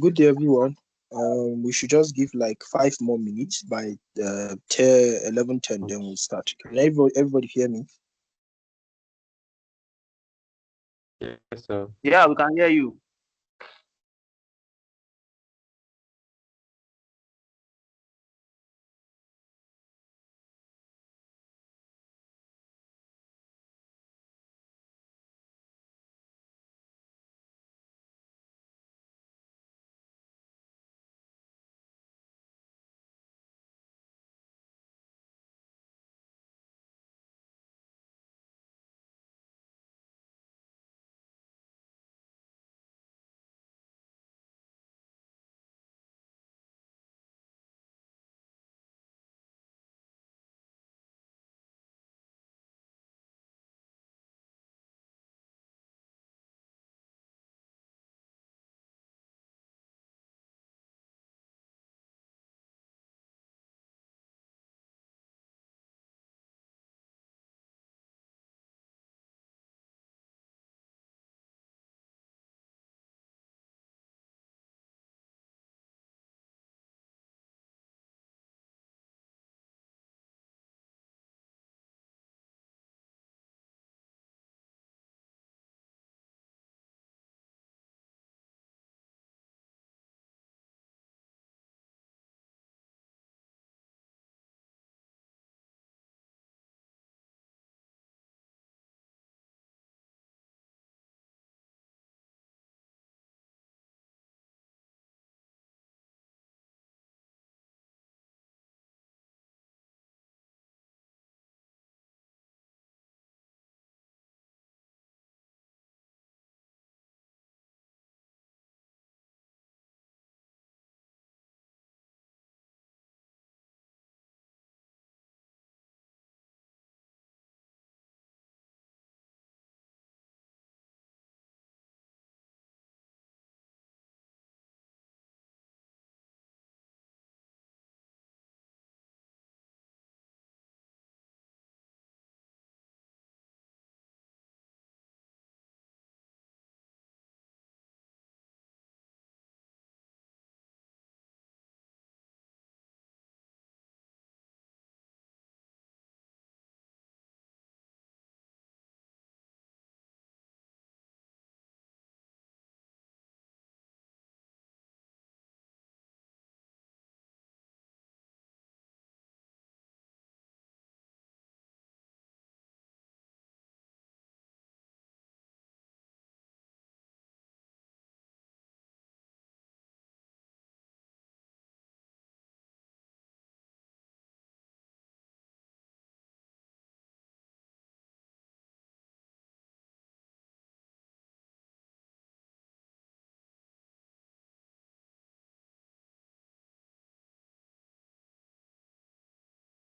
Good day, everyone. We should just give like 5 more minutes by 11:10, then we'll start. Can everybody hear me? Yes, sir. Yeah, we can hear you.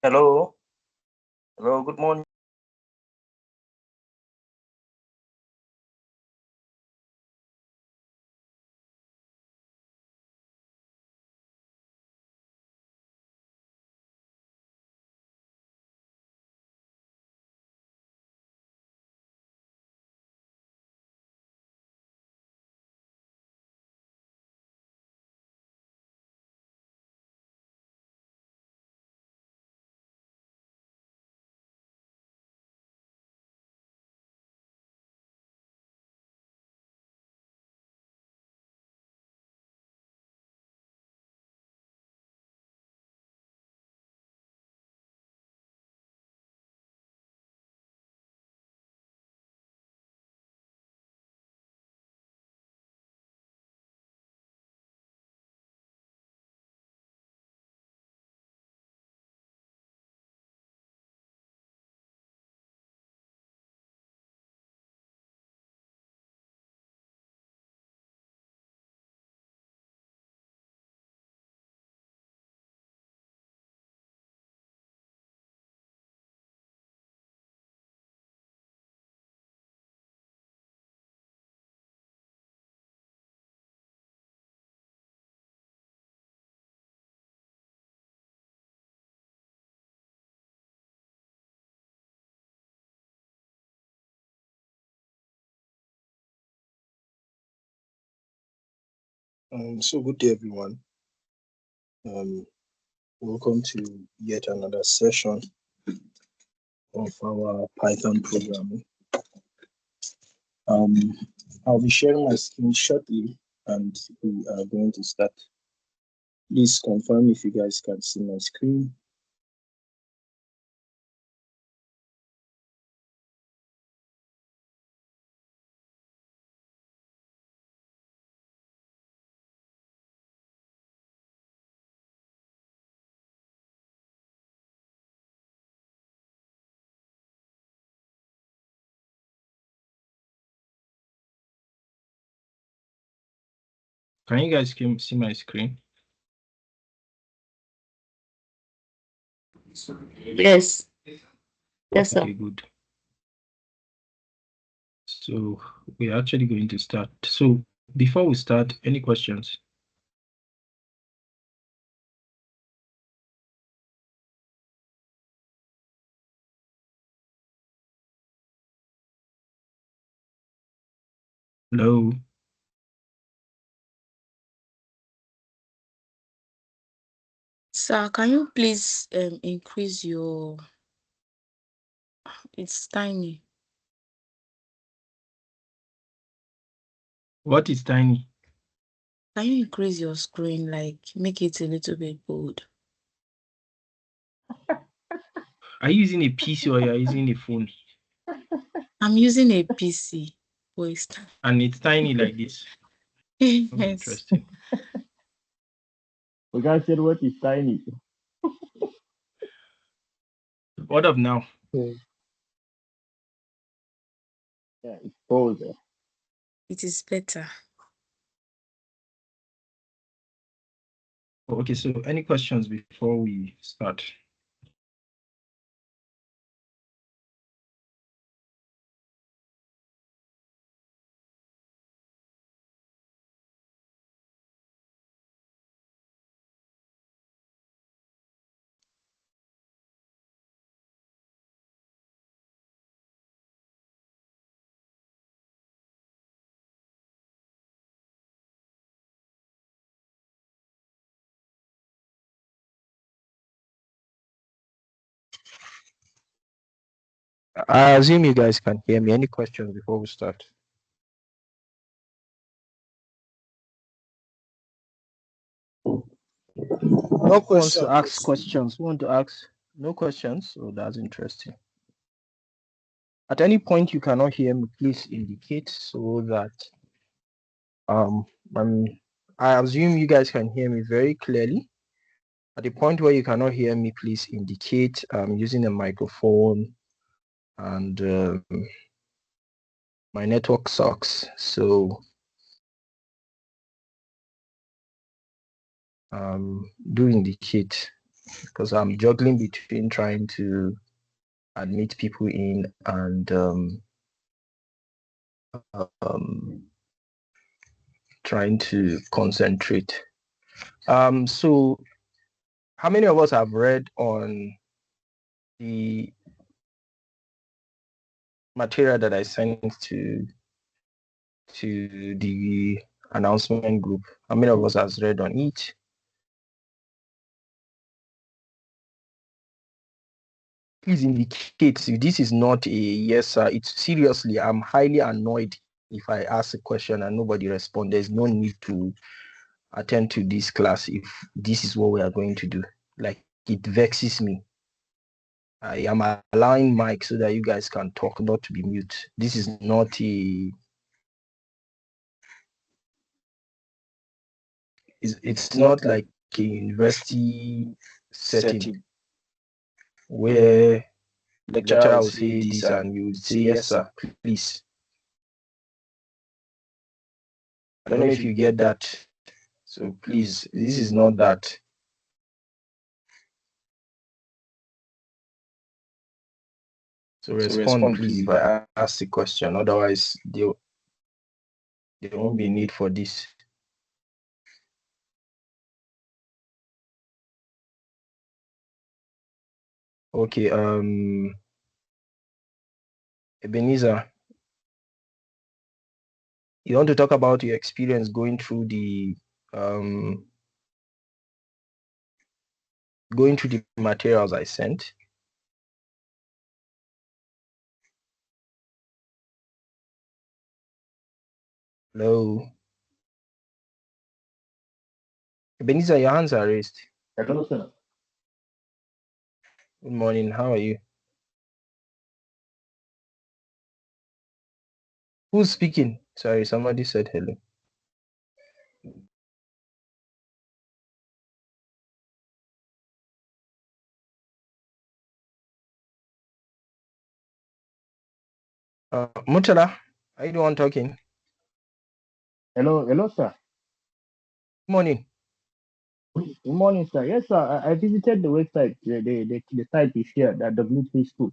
Hello. Hello. Good morning. So good day, everyone. Welcome to yet another session of our Python programming. I'll be sharing my screen shortly, and we are going to start. Please confirm if you guys can see my screen. Can you guys see my screen? Yes. Yes, sir. Okay, good. So we're actually going to start. So before we start, any questions? Hello? Sir, can you please increase your... It's tiny. What is tiny? Can you increase your screen, like make it a little bit bold? Are you using a PC or are you using a phone? I'm using a PC. And it's tiny like this. Yes. Interesting. We guys said what is tiny. What of now? Yeah, it's bold. It is better. Okay, so any questions before we start? I assume you guys can hear me. Any questions before we start? No Who wants to question, ask please. questions? Who want to ask? No questions? Oh, that's interesting. At any point you cannot hear me, please indicate so that I'm, I assume you guys can hear me very clearly. At the point where you cannot hear me, please indicate using a microphone, and my network sucks, so do indicate. because I'm juggling between trying to admit people in and trying to concentrate. So how many of us have read on the material that I sent to the announcement group? How many of us has read on it? Please indicate if this is not a yes, sir. It's seriously, I'm highly annoyed if I ask a question and nobody responds. There's no need to attend to this class if this is what we are going to do. Like, it vexes me. I am allowing mic so that you guys can talk, not to be mute. This is not a it's not like a university setting where lecturer will say this and you would say yes, sir, please. I don't know if you get that. So please, this is not that. So respond, please, if I ask the question. Otherwise, there won't be need for this. Okay, Ebenezer, you want to talk about your experience going through the materials I sent? Hello, Ebenezer, your hands are raised. Hello, sir. Good morning. How are you? Who's speaking? Sorry, somebody said hello. Mutala, are you the one talking? Hello, sir. Good morning. Good morning, sir. Yes, sir. I visited the website, the site you shared at W3 School.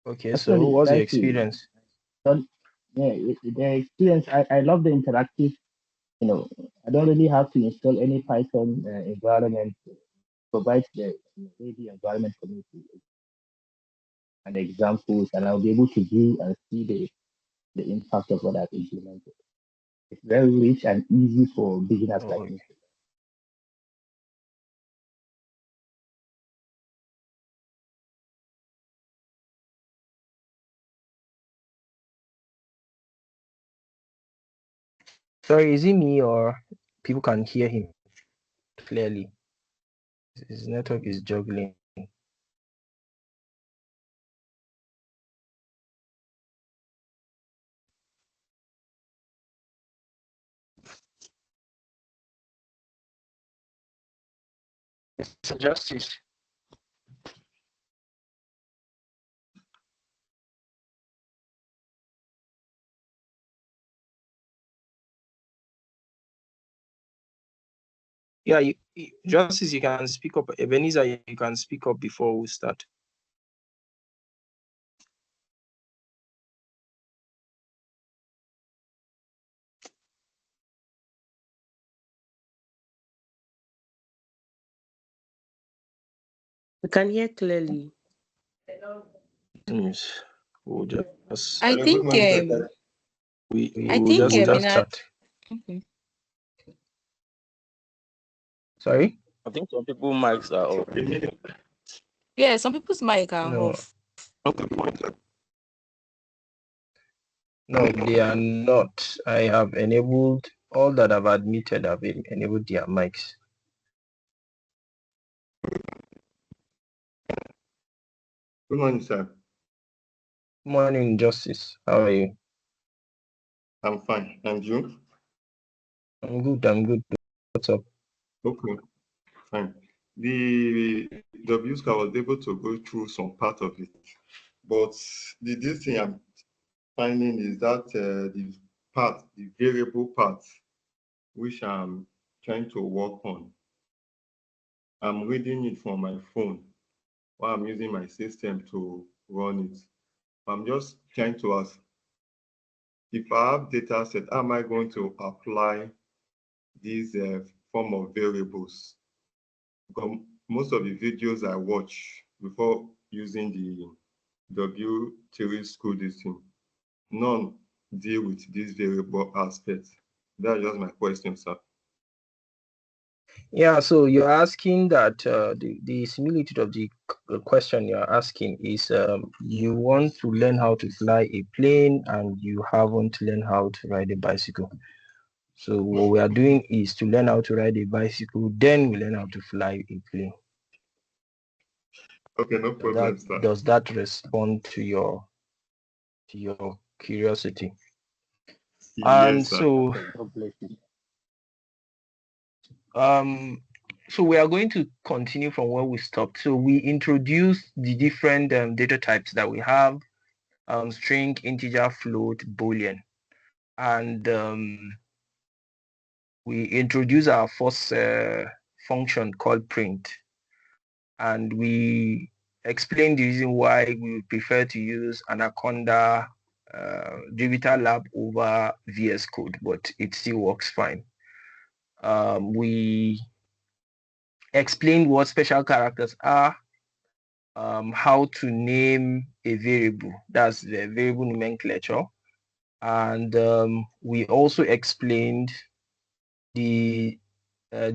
Okay, Actually, so what's your that's it. experience? Yeah, the experience. I love the interactive. I don't really have to install any Python environment. Provides the environment for me to and examples, and I'll be able to view and see the impact of what I've implemented. It's very rich and easy for beginners like me. Sorry, is it me or people can hear him clearly? His network is juggling. It's justice. Yeah, Justice, you can speak up. Ebenezer, you can speak up before we start. We can hear clearly. Yes. We'll just I think we'll just start. Okay. Sorry? I think some people mics are off. Yeah, some people's mic are No. off. No, they are not. I have enabled all that I've admitted. I've enabled their mics. Good morning, sir. Good morning, Justice. How are you? I'm fine. And you? I'm good. I'm good. What's up? Okay, fine. The WSCA was able to go through some part of it, but this thing I'm finding is that the variable part, which I'm trying to work on. I'm reading it from my phone while I'm using my system to run it. I'm just trying to ask, if I have data set, how am I going to apply these form of variables? Because most of the videos I watch before using the W3 school system, none deal with this variable aspect. That's just my question, sir. Yeah, so you're asking that the similitude of the question you're asking is you want to learn how to fly a plane and you haven't learned how to ride a bicycle. So what we are doing is to learn how to ride a bicycle, then we learn how to fly a plane. Okay, no problem, sir. Does that respond to your curiosity? And Yes, sir. so God bless you. So we are going to continue from where we stopped. So we introduced the different data types that we have: string, integer, float, Boolean, and we introduce our first function called print, and we explain the reason why we prefer to use Anaconda Jupyter Lab over VS Code, but it still works fine. We explain what special characters are, how to name a variable, that's the variable nomenclature, and we also explained the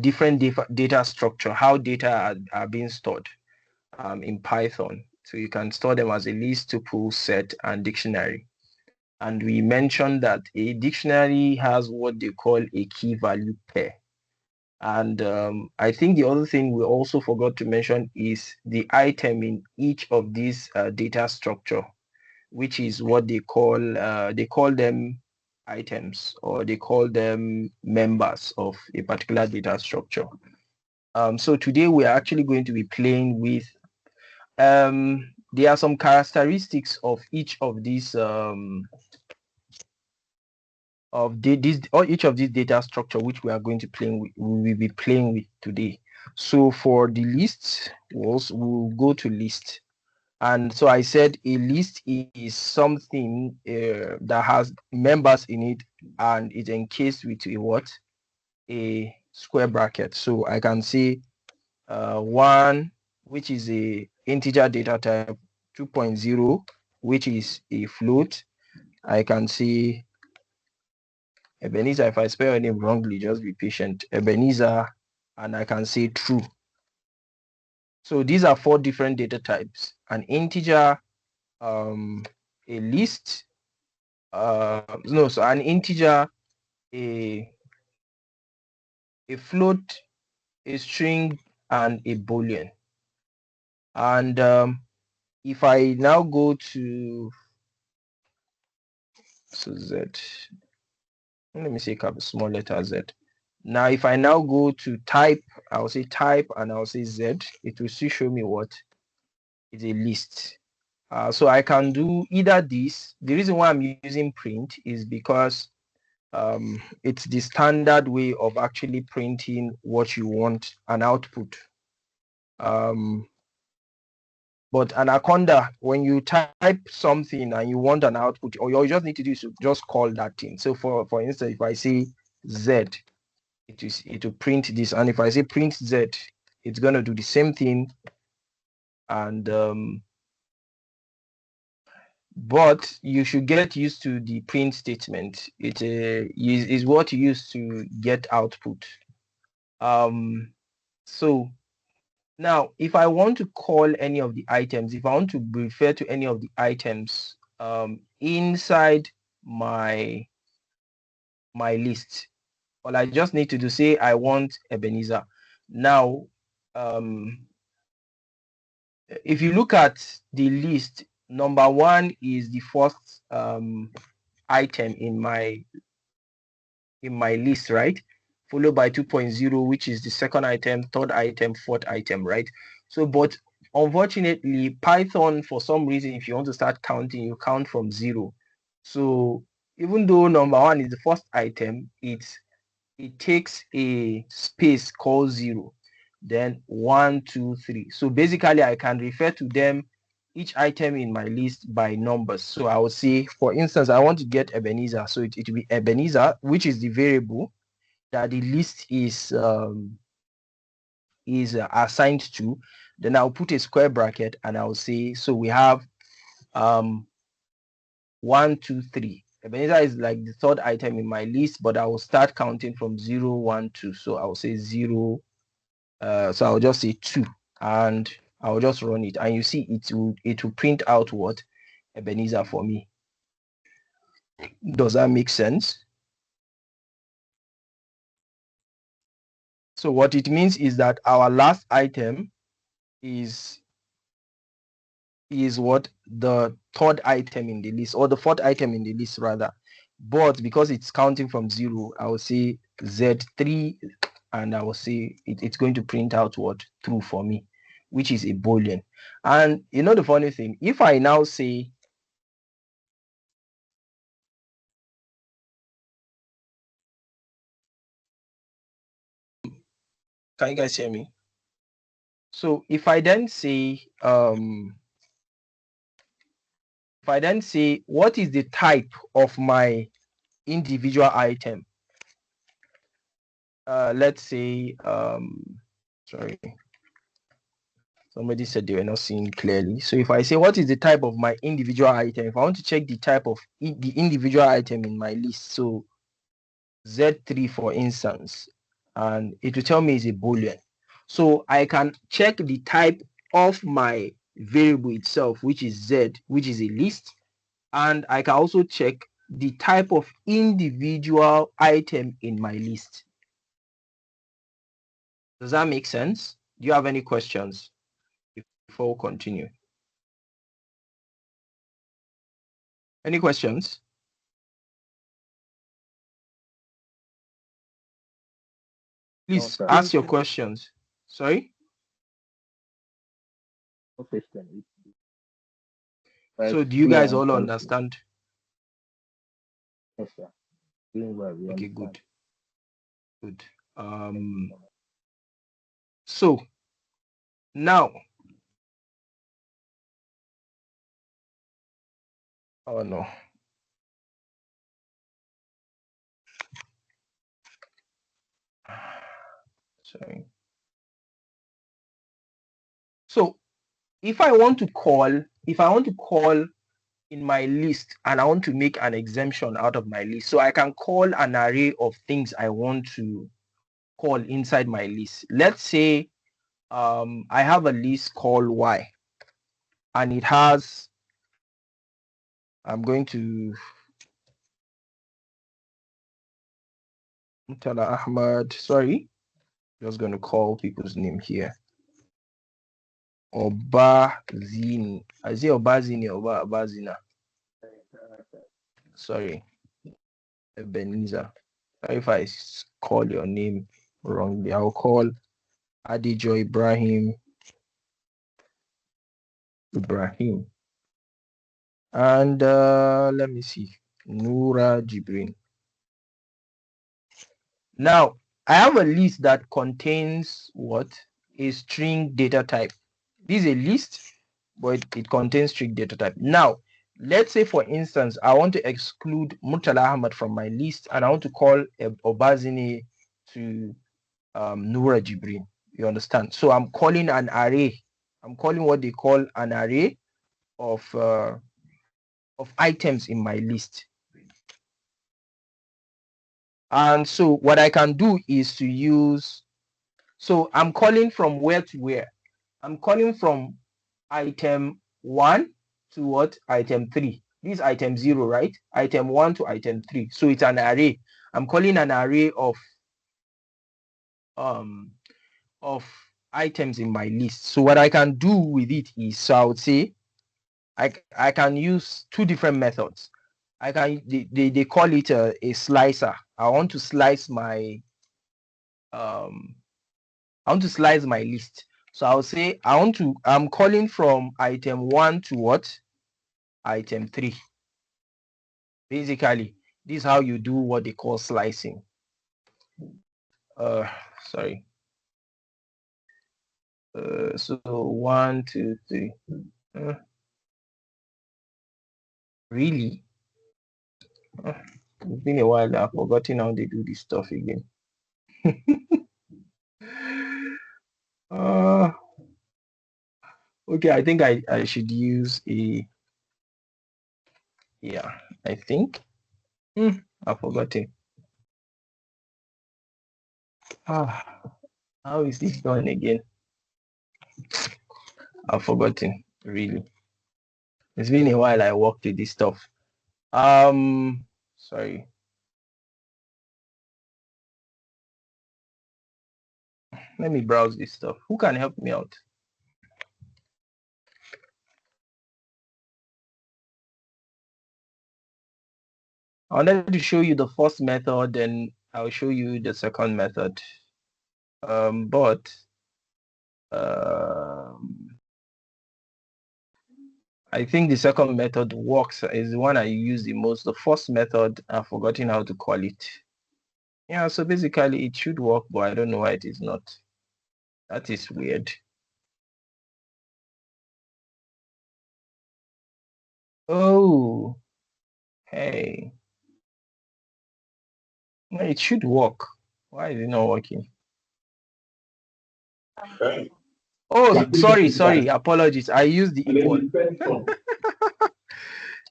different data structure, how data are being stored in Python. So you can store them as a list, tuple, set, and dictionary. And we mentioned that a dictionary has what they call a key value pair. And I think the other thing we also forgot to mention is the item in each of these data structure, which is what they call them items, or they call them members of a particular data structure. So today we are actually going to be playing with there are some characteristics of each of these each of these data structure which we are going to we will be playing with today. So for the lists, we'll go to list. And so I said a list is something that has members in it and is encased with a what? A square bracket. So I can say 1, which is a integer data type, 2.0, which is a float. I can say Ebenezer. If I spell your name wrongly, just be patient. Ebenezer, and I can say true. So these are 4 different data types: an integer, a list, so an integer, a float, a string, and a Boolean. And if I now go to Z, let me say small letter Z. Now, if I now go to type, I'll say type and I'll say Z. It will still show me what is a list. So I can do either this. The reason why I'm using print is because it's the standard way of actually printing what you want, an output. But Anaconda, when you type something and you want an output, all you just need to do is just call that thing. So for instance, if I say Z, it will print this, and if I say print Z, it's gonna do the same thing. And but you should get used to the print statement. It is what you use to get output. So now, if I want to call any of the items, if I want to refer to any of the items inside my list, all I just need to do, say I want Ebenezer. Now, if you look at the list, number 1 is the first item in my list, right? Followed by 2.0, which is the second item, third item, fourth item, right? So, but unfortunately, Python, for some reason, if you want to start counting, you count from 0. So even though number 1 is the first item, it takes a space called 0. then 1, 2, 3. So basically I can refer to them, each item in my list, by numbers. So I will say, for instance, I want to get Ebenezer. So it will be Ebenezer, which is the variable that the list is assigned to. Then I'll put a square bracket and I'll say, so we have 1, 2, 3. Ebenezer is like the third item in my list, but I will start counting from 0, 1, 2. So I'll say 0. So I'll just say 2, and I'll just run it, and you see it will print out what? Ebenezer for me. Does that make sense? So what it means is that our last item is what? The third item in the list, or the fourth item in the list rather. But because it's counting from 0, I will say Z3, and I will say it's going to print out what? True for me, which is a Boolean. And you know the funny thing, if I now say can you guys hear me? So if I then say what is the type of my individual item? Let's say sorry, somebody said they were not seeing clearly. So if I say what is the type of my individual item, if I want to check the type of the individual item in my list, so Z3 for instance, and it will tell me it's a Boolean. So I can check the type of my variable itself, which is Z, which is a list, and I can also check the type of individual item in my list. Does that make sense? Do you have any questions before we continue? Any questions? Please No, ask your questions. Sorry? no question. So do you guys all understand? Yes, sir. Doing well. We Okay, understand. good. So now, oh no. Sorry. So if I want to call in my list and I want to make an exemption out of my list, so I can call an array of things I want to call inside my list. Let's say I have a list called Y, and it has, I'm going to Mutala Ahmad, sorry, just going to call people's name here. Obazini. I say Obazini, Obazina. Sorry, Ebenezer. Sorry if I call your name wrongly. I'll call Adijo Ibrahim. And let me see. Nura Jibrin. Now, I have a list that contains what? A string data type. This is a list, but it contains string data type. Now, let's say, for instance, I want to exclude Murtala Ahmad from my list, and I want to call Obazini to Nura Jibrin. You understand? So I'm calling an array. I'm calling what they call an array of items in my list. And so what I can do is to use, so I'm calling from where to where? I'm calling from item 1 to what? Item 3. This is item 0, right? Item 1 to item 3. So it's an array. I'm calling an array of items in my list. So what I can do with it is, so I would say I can use two different methods. I can they call it a slicer. I want to slice my list. So I'll say I'm calling from item 1 to what? Item 3. Basically, this is how you do what they call slicing. Sorry. So 1, 2, 3. Really? It's been a while. I've forgotten how they do this stuff again. Okay, I think I should use a, yeah, I think. I've forgotten. How is this done again? I've forgotten, really. It's been a while I worked with this stuff. Sorry. Let me browse this stuff. Who can help me out? I wanted to show you the first method, then I'll show you the second method. But I think the second method works, is the one I use the most. The first method, I've forgotten how to call it. Yeah, so basically it should work, but I don't know why it is not. That is weird. Oh, hey. It should work. Why is it not working? Okay. Oh, sorry. Apologies. I used the equal.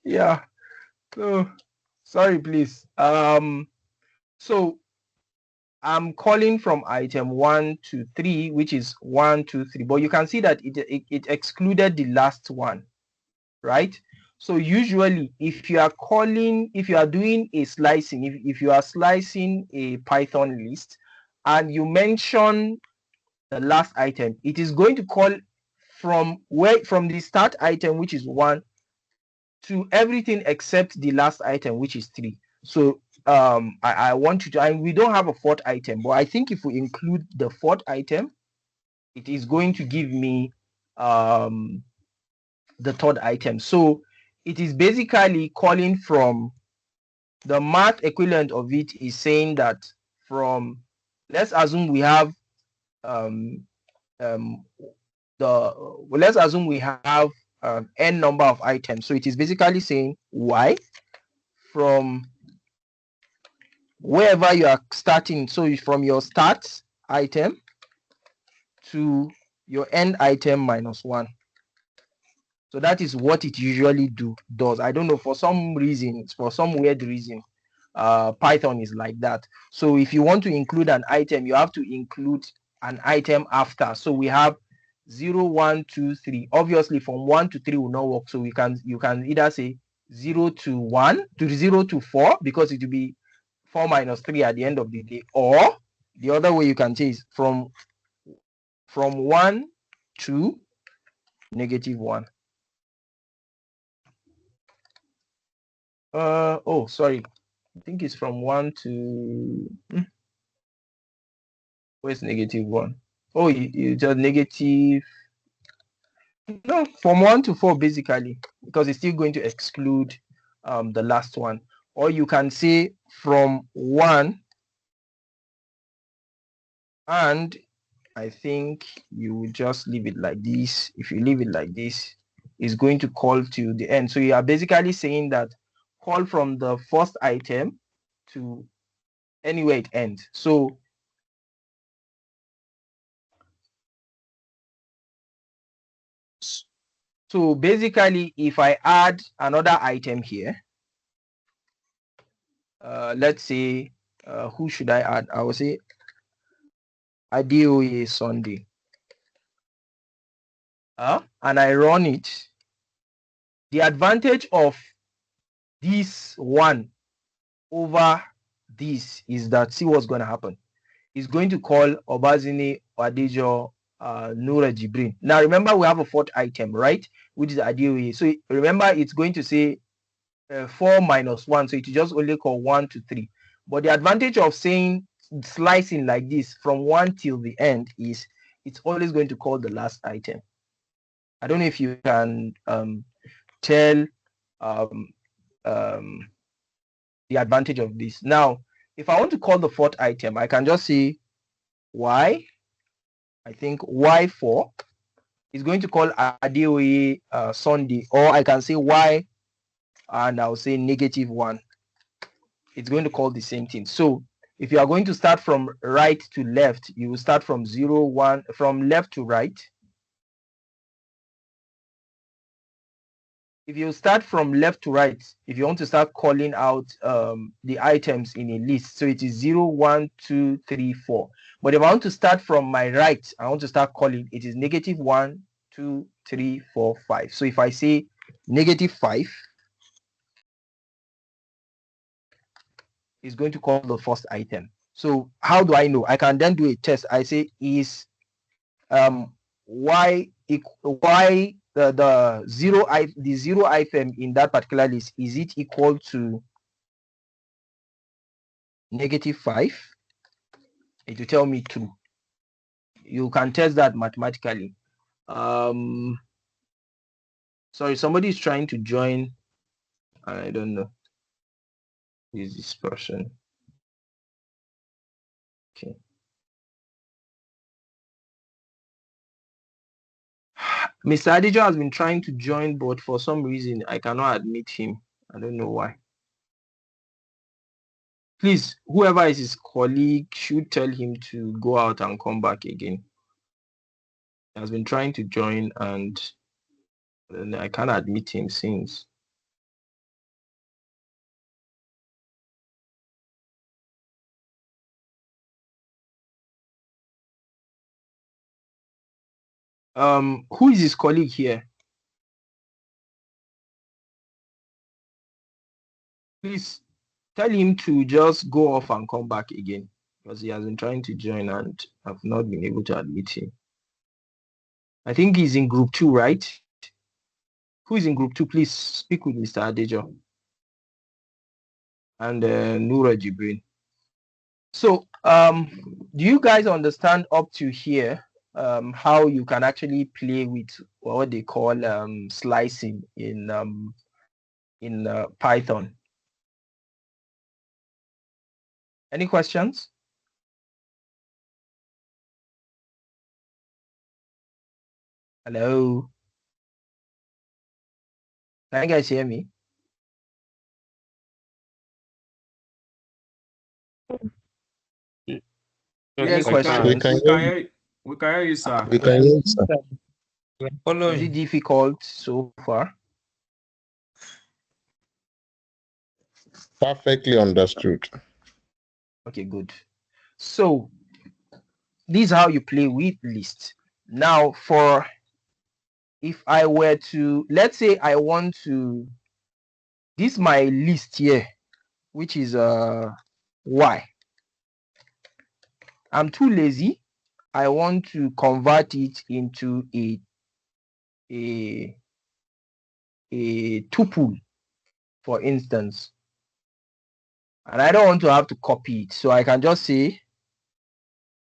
Yeah. So sorry, please. So I'm calling from item 1 to 3, which is 1, 2, 3. But you can see that it excluded the last one, right? So usually if you are doing a slicing, if you are slicing a Python list and you mention the last item, it is going to call from the start item, which is 1, to everything except the last item, which is 3. So I want you to, and we don't have a fourth item, but I think if we include the fourth item, it is going to give me the third item. So it is basically calling from the math equivalent of it is saying that from, let's assume we have let's assume we have n number of items. So it is basically saying y from wherever you are starting. So from your start item to your end item minus 1. So that is what it usually does. I don't know, for some reason, for some weird reason, Python is like that. So if you want to include an item, you have to include an item after. So we have 0, 1, 2, 3. Obviously from 1 to 3 will not work. So you can either say 0 to 1 to 0 to 4, because it will be 4 minus 3 at the end of the day, or the other way you can say is from 1 to -1. Oh, sorry, I think it's from 1 to where's -1? Oh, you just negative, no, from 1 to 4 basically, because it's still going to exclude the last one. Or you can say from 1, and I think you will just leave it like this. If you leave it like this, it's going to call to the end. So you are basically saying that call from the first item to anywhere it ends. So basically, if I add another item here, let's say, who should I add? I will say Adeoye Sunday. And I run it. The advantage of this one over this is that, see what's going to happen. It's going to call Obazini Adejo Nura Jibrin. Now remember, we have a fourth item, right? Which is Adeoye. So remember, it's going to say 4 minus 1. So it just only call 1 to 3. But the advantage of saying slicing like this from 1 till the end is it's always going to call the last item. I don't know if you can tell the advantage of this. Now, if I want to call the fourth item, I can just say y I think Y4 is going to call Adeoye Sunday, or I can say Y and I'll say -1. It's going to call the same thing. So if you are going to start from right to left, you will start from 0, 1, from left to right. If you start from left to right, if you want to start calling out the items in a list, so it is 0, 1, 2, 3, 4. But if I want to start from my right, I want to start calling, it is -1, 2, 3, 4, 5. So if I say -5, it's going to call the first item. So how do I know? I can then do a test. I say is y the zero item in that particular list, is it equal to -5? It will tell me true. You can test that mathematically. Sorry, somebody is trying to join. I don't know. Who is this person? Okay. Mr. Adijo has been trying to join, but for some reason I cannot admit him. I don't know why. Please, whoever is his colleague should tell him to go out and come back again. He has been trying to join and I can't admit him since. Who is his colleague here? Please tell him to just go off and come back again, because he has been trying to join and I've not been able to admit him. I think he's in group 2, right? Who is in group 2? Please speak with Mr. Adejo and Nura Jibrin. So do you guys understand up to here how you can actually play with what they call slicing in Python? Any questions? Hello? Can you guys hear me? Yes, Any questions? we can hear you, sir. We can hear you, sir. Is it difficult so far? Perfectly understood. Okay, good. So this is how you play with lists. Now, for if I were to, let's say I want to, this my list here, which is Y. I'm too lazy. I want to convert it into a tuple, for instance. And I don't want to have to copy it. So I can just say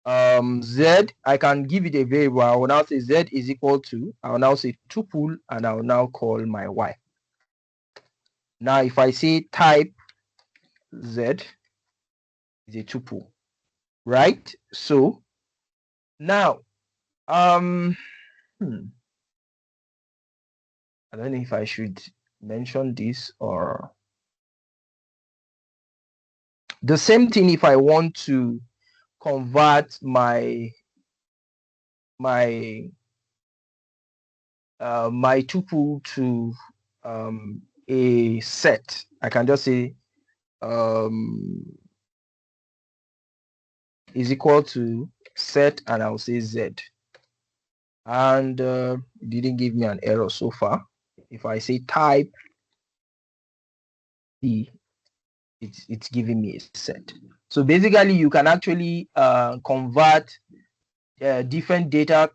Z, I can give it a variable. I will now say Z is equal to, I will now say tuple, and I will now call my Y. Now, if I say type Z is a tuple, right? So now, I don't know if I should mention this or the same thing. If I want to convert my tuple to a set, I can just say is equal to set, and I'll say Z. And it didn't give me an error so far. If I say type D, it's giving me a set. So basically, you can actually convert different data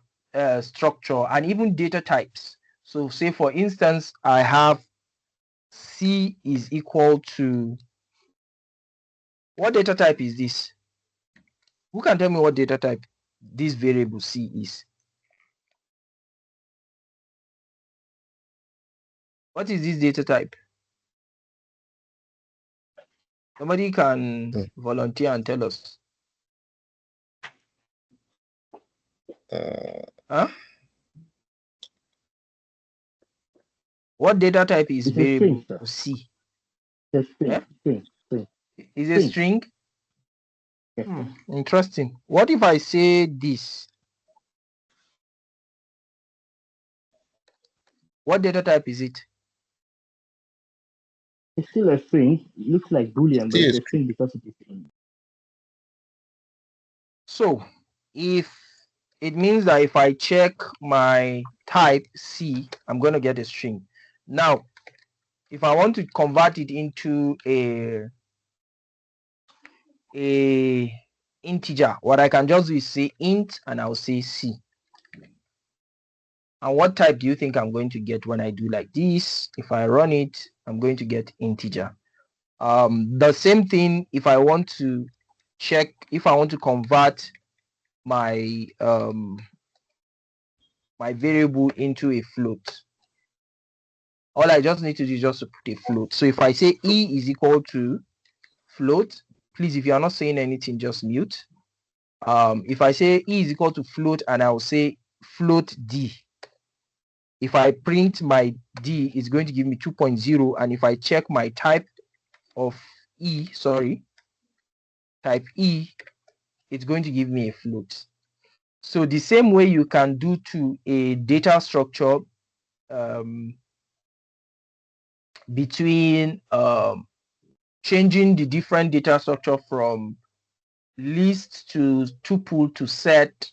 structure and even data types. So say, for instance, I have C is equal to, what data type is this? Who can tell me what data type this variable C is? What is this data type? Somebody can volunteer and tell us. Huh? What data type is It's a string, variable sir. C? It's a string. Yeah? String. Is a string? Yes, sir. Interesting. What if I say this? What data type is it? It's still a string. It looks like Boolean, but Still a it's a string because it is in. So if it means that if I check my type C, I'm going to get a string. Now, if I want to convert it into a integer, what I can just do is say int and I'll say C. And what type do you think I'm going to get when I do like this? If I run it, I'm going to get integer. The same thing if I want to check, if I want to convert my my variable into a float. All I just need to do is just to put a float. So if I say E is equal to float, please, if you are not saying anything, just mute. If I say E is equal to float and I'll say float D, if I print my D, it's going to give me 2.0. And if I check my type of E, type E, it's going to give me a float. So the same way you can do to a data structure between changing the different data structure from list to tuple to set,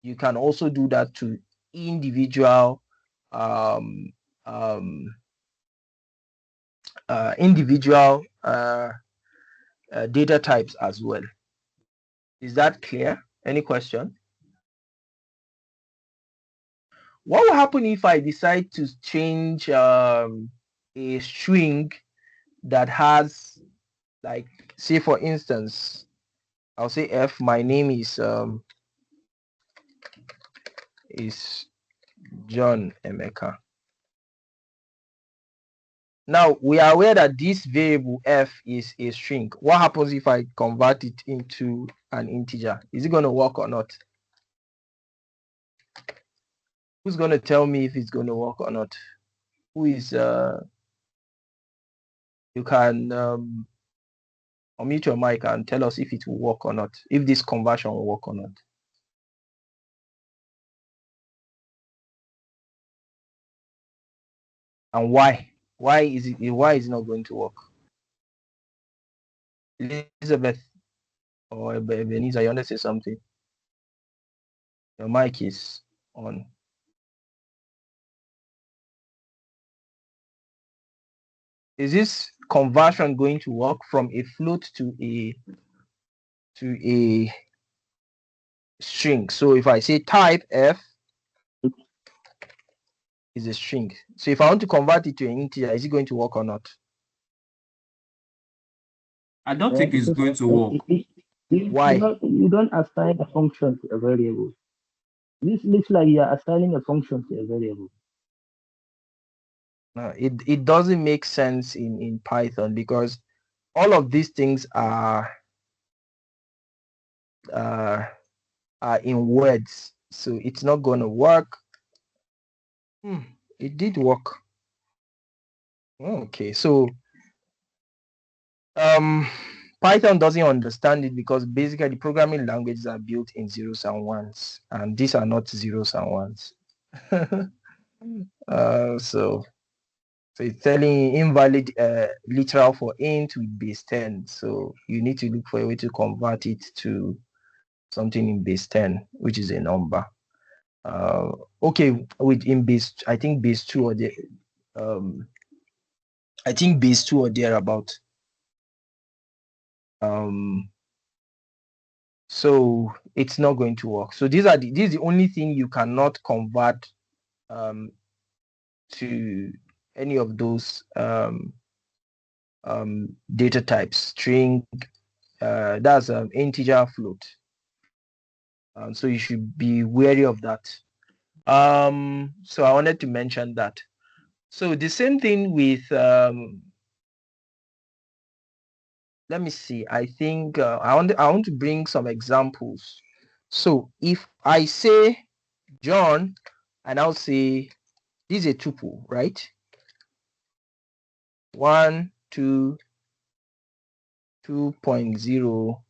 you can also do that to individual data types as well. Is that clear? Any question? What will happen if I decide to change a string that has, like, say for instance, I'll say F, my name is John Emeka. Now we are aware that this variable F is a string. What happens if I convert it into an integer? Is it going to work or not? Who's going to tell me if it's going to work or not? Who is you can unmute your mic and tell us if it will work or not, if this conversion will work or not. And why? Why is it not going to work? Elizabeth or Ebenezer, you want to say something? Your mic is on. Is this conversion going to work from a float to a string? So if I say type F is a string. So if I want to convert it to an integer, is it going to work or not? I don't think it's going to work. Why? You don't assign a function to a variable. This looks like you are assigning a function to a variable. No, it doesn't make sense in Python because all of these things are in words, so it's not going to work. It did work. Okay, so Python doesn't understand it because basically the programming languages are built in zeros and ones, and these are not zeros and ones. So it's telling invalid literal for int with base 10. So you need to look for a way to convert it to something in base 10, which is a number. Okay, with in base, I think base 2 or the I think base 2 or thereabout. So it's not going to work. So this is the only thing you cannot convert to any of those data types. String, that's integer, float. So you should be wary of that. So I wanted to mention that. So the same thing with let me see. I think I want to bring some examples. So if I say John, and I'll say this is a tuple, right? 1, 2, 2.0,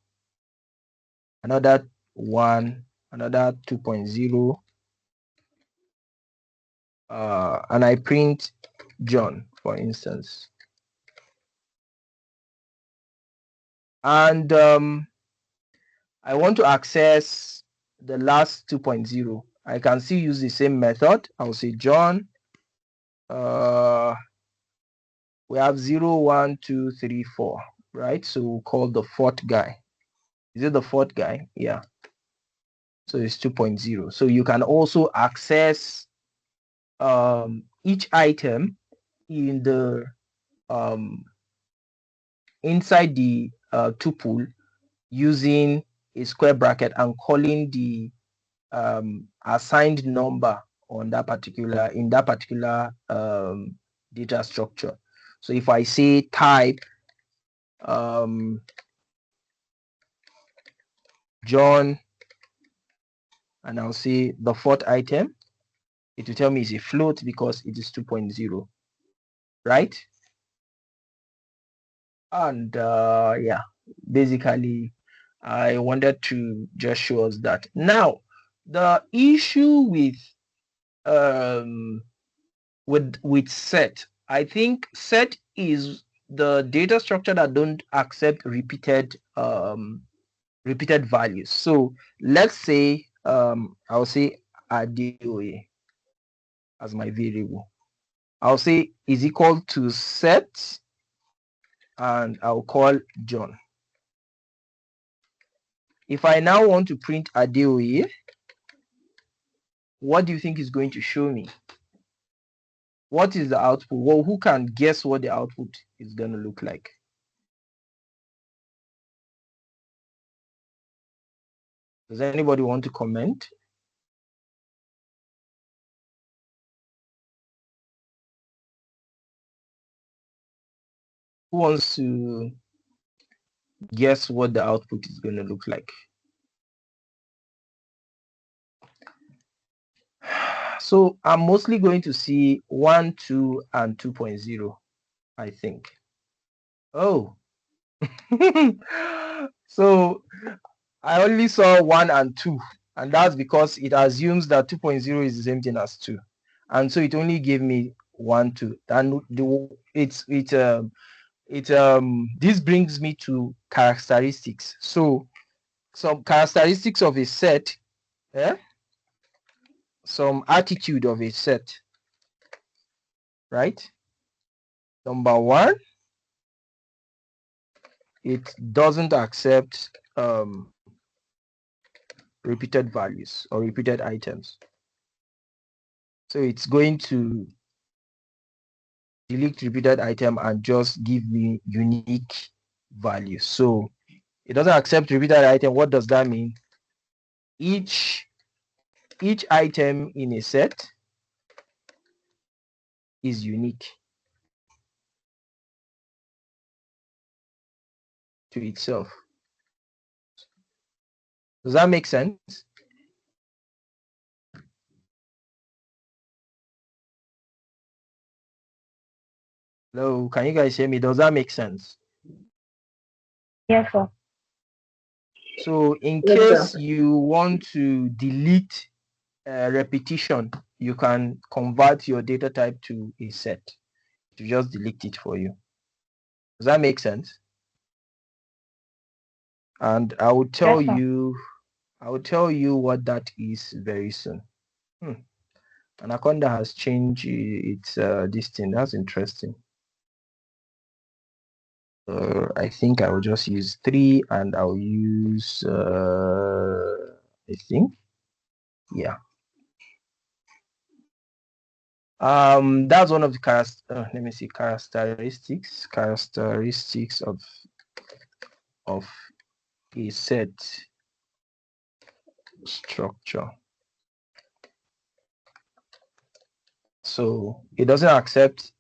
another 1, another 2.0, and I print John, for instance. And I want to access the last 2.0. I can still use the same method. I'll say John. We have 0, 1, 2, 3, 4, right? So we'll call the fourth guy. Is it the fourth guy? Yeah. So it's 2.0. So you can also access each item in the inside the tuple using a square bracket and calling the assigned number on that particular data structure. So if I say type John, and I'll say the fourth item, it will tell me it's a float because it is 2.0, right? And yeah, basically I wanted to just show us that. Now the issue with set, I think set is the data structure that don't accept repeated values. So let's say I'll say ADOA as my variable. I'll say is equal to set, and I'll call John. If I now want to print ADOA, what do you think is going to show me? What is the output? Well, who can guess what the output is going to look like? Does anybody want to comment? Who wants to guess what the output is going to look like? So I'm mostly going to see 1, 2, and 2.0, I think. Oh, so I only saw 1 and 2, and that's because it assumes that 2.0 is the same thing as 2, and so it only gave me 1, 2. And this brings me to characteristics. So some characteristics of a set, some attitude of a set, right? Number 1, it doesn't accept repeated values or repeated items. So it's going to delete repeated item and just give me unique values. So it doesn't accept repeated item. What does that mean? Each item in a set is unique to itself. Does that make sense? Hello, can you guys hear me? Does that make sense? Yes, sir. So in Yes, case sir. you want to delete repetition, you can convert your data type to a set to just delete it for you. Does that make sense? And I will tell Yes, sir. you what that is very soon. Anaconda has changed its this thing. That's interesting. I think I will just use 3, and I'll use I think, yeah. That's one of the let me see, characteristics of a set structure. So it doesn't accept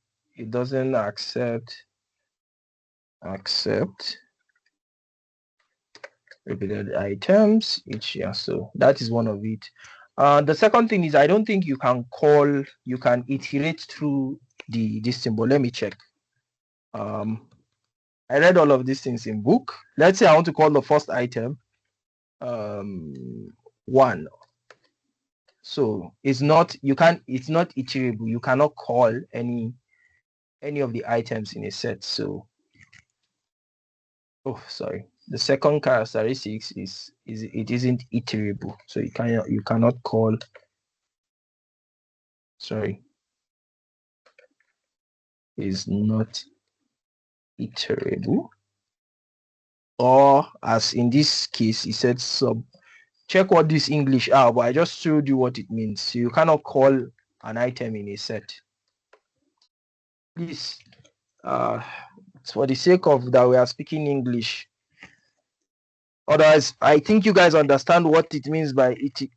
repeated items each year. So that is one of it. The second thing is I don't think you can iterate through this symbol. Let me check. I read all of these things in book. Let's say I want to call the first item 1. So it's not iterable. You cannot call any of the items in a set. So sorry. The second characteristic is it isn't iterable. So you cannot call, sorry, is not iterable. Or as in this case, it said check what this English are, but I just showed you what it means. So you cannot call an item in a set. Please, for the sake of that we are speaking English. Otherwise, I think you guys understand what it means by it.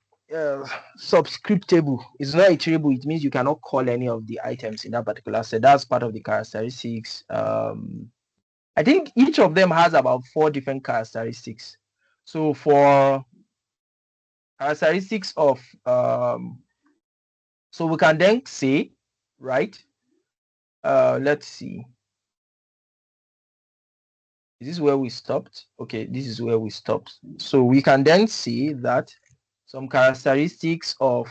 Subscriptable. It's not iterable. It means you cannot call any of the items in that particular set. That's part of the characteristics. I think each of them has about 4 different characteristics. So for characteristics of so we can then say, right? Let's see. Is this where we stopped? Okay, this is where we stopped. So we can then see that some characteristics of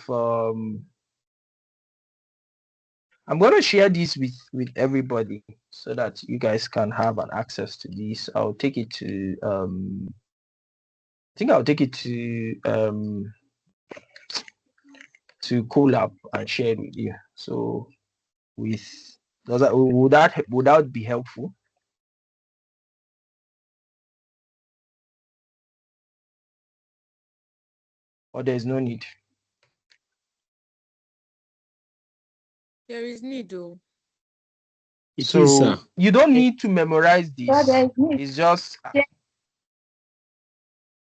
I'm going to share this with everybody so that you guys can have an access to this. I'll take it to I think I'll take it to Colab and share it with you. So would that be helpful? Or there's no need? There is need though. So you don't need to memorize this. It's just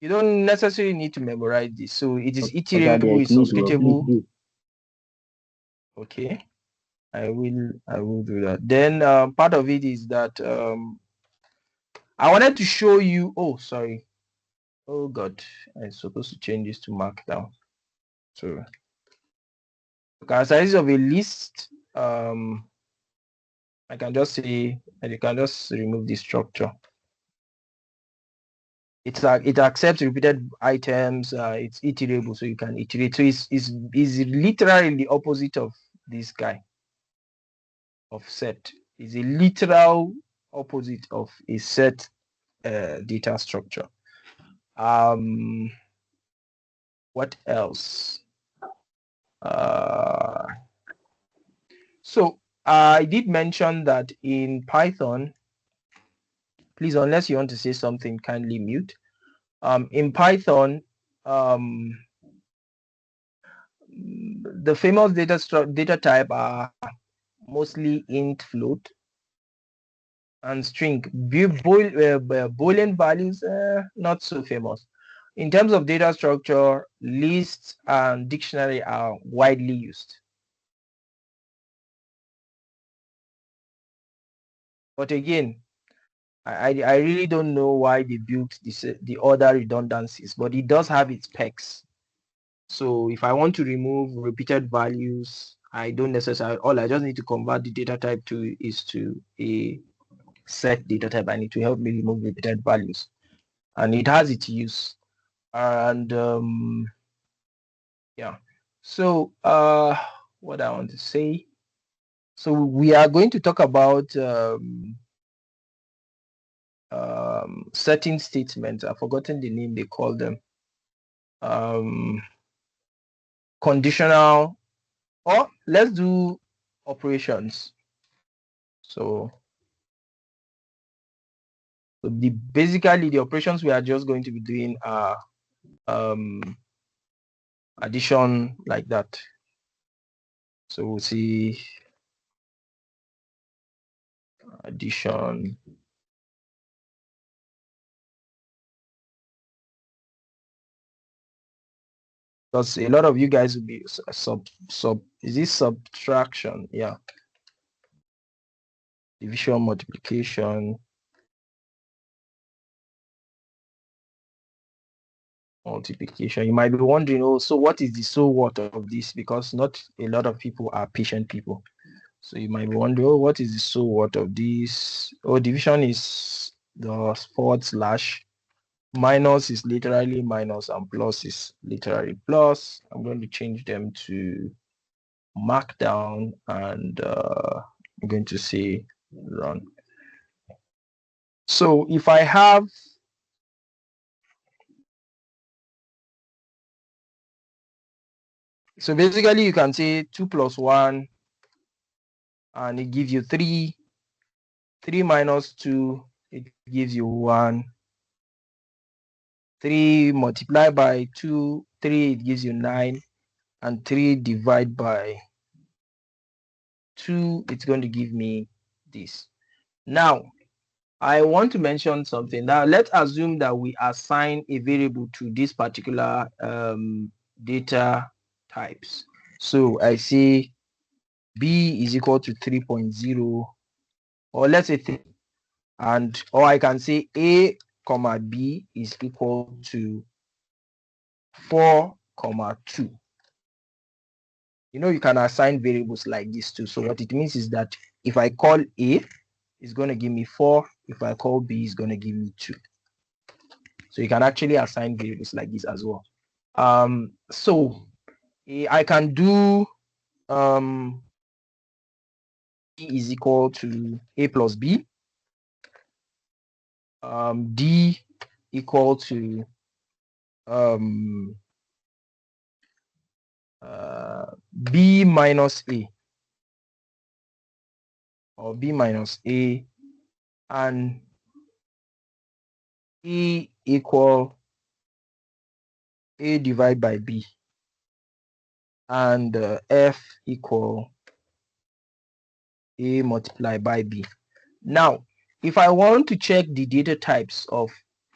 you don't necessarily need to memorize this. So it is iterable, it's subscriptable. Okay, I will do that. Then part of it is that I wanted to show you. Oh, sorry. Oh God, I'm supposed to change this to Markdown. So characteristics of a list. I can just say, and you can just remove the structure. It accepts repeated items. It's iterable, so you can iterate. So it's literally the opposite of this guy of set. It's a literal opposite of a set data structure. What else? So I did mention that in Python, please, unless you want to say something, kindly mute. In Python, the famous data type are mostly int, float, and string. Boolean values, not so famous. In terms of data structure, lists and dictionary are widely used. But again, I really don't know why they built the other redundancies, but it does have its specs. So if I want to remove repeated values, I don't necessarily, all I just need to convert the data type to a set data type, and it will help me remove repeated values. And it has its use. And yeah. So what I want to say. So we are going to talk about setting statements. I've forgotten the name they call them. Conditional, or let's do operations. So basically the operations we are just going to be doing are addition, like that. So we'll see addition, because a lot of you guys will be is this subtraction? Yeah. Division, multiplication. multiplication. You might be wondering, oh, so what is the so what of this? Because not a lot of people are patient people. So you might be wondering, oh, what is the so what of this? Oh, division is the forward slash, minus is literally minus, and plus is literally plus. I'm going to change them to markdown, and I'm going to say run. So if I have, so basically you can say 2 plus 1, and it gives you 3. 3 minus 2, it gives you 1. 3 multiplied by 2, 3, it gives you 9. And 3 divided by 2, it's going to give me this. Now, I want to mention something. Now, let's assume that we assign a variable to this particular data types. So I say b is equal to 3.0, or let's say 3, and or I can say a comma b is equal to 4 comma 2. You know, you can assign variables like this too. So what it means is that if I call a, it's going to give me 4. If I call b, it's going to give me 2. So you can actually assign variables like this as well. So I can do b is equal to a plus b, d equal to b minus a, or b minus a, and e equal a divided by b, and f equal a multiplied by b. Now, if I want to check the data types of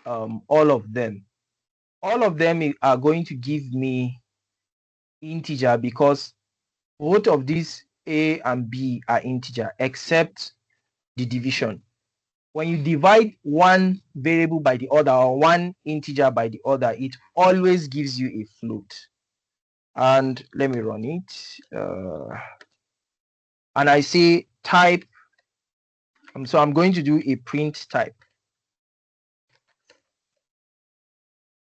all of them are going to give me integer, because both of these a and b are integer, except the division. When you divide one variable by the other, or one integer by the other, it always gives you a float. And let me run it. And I say type. So I'm going to do a print type.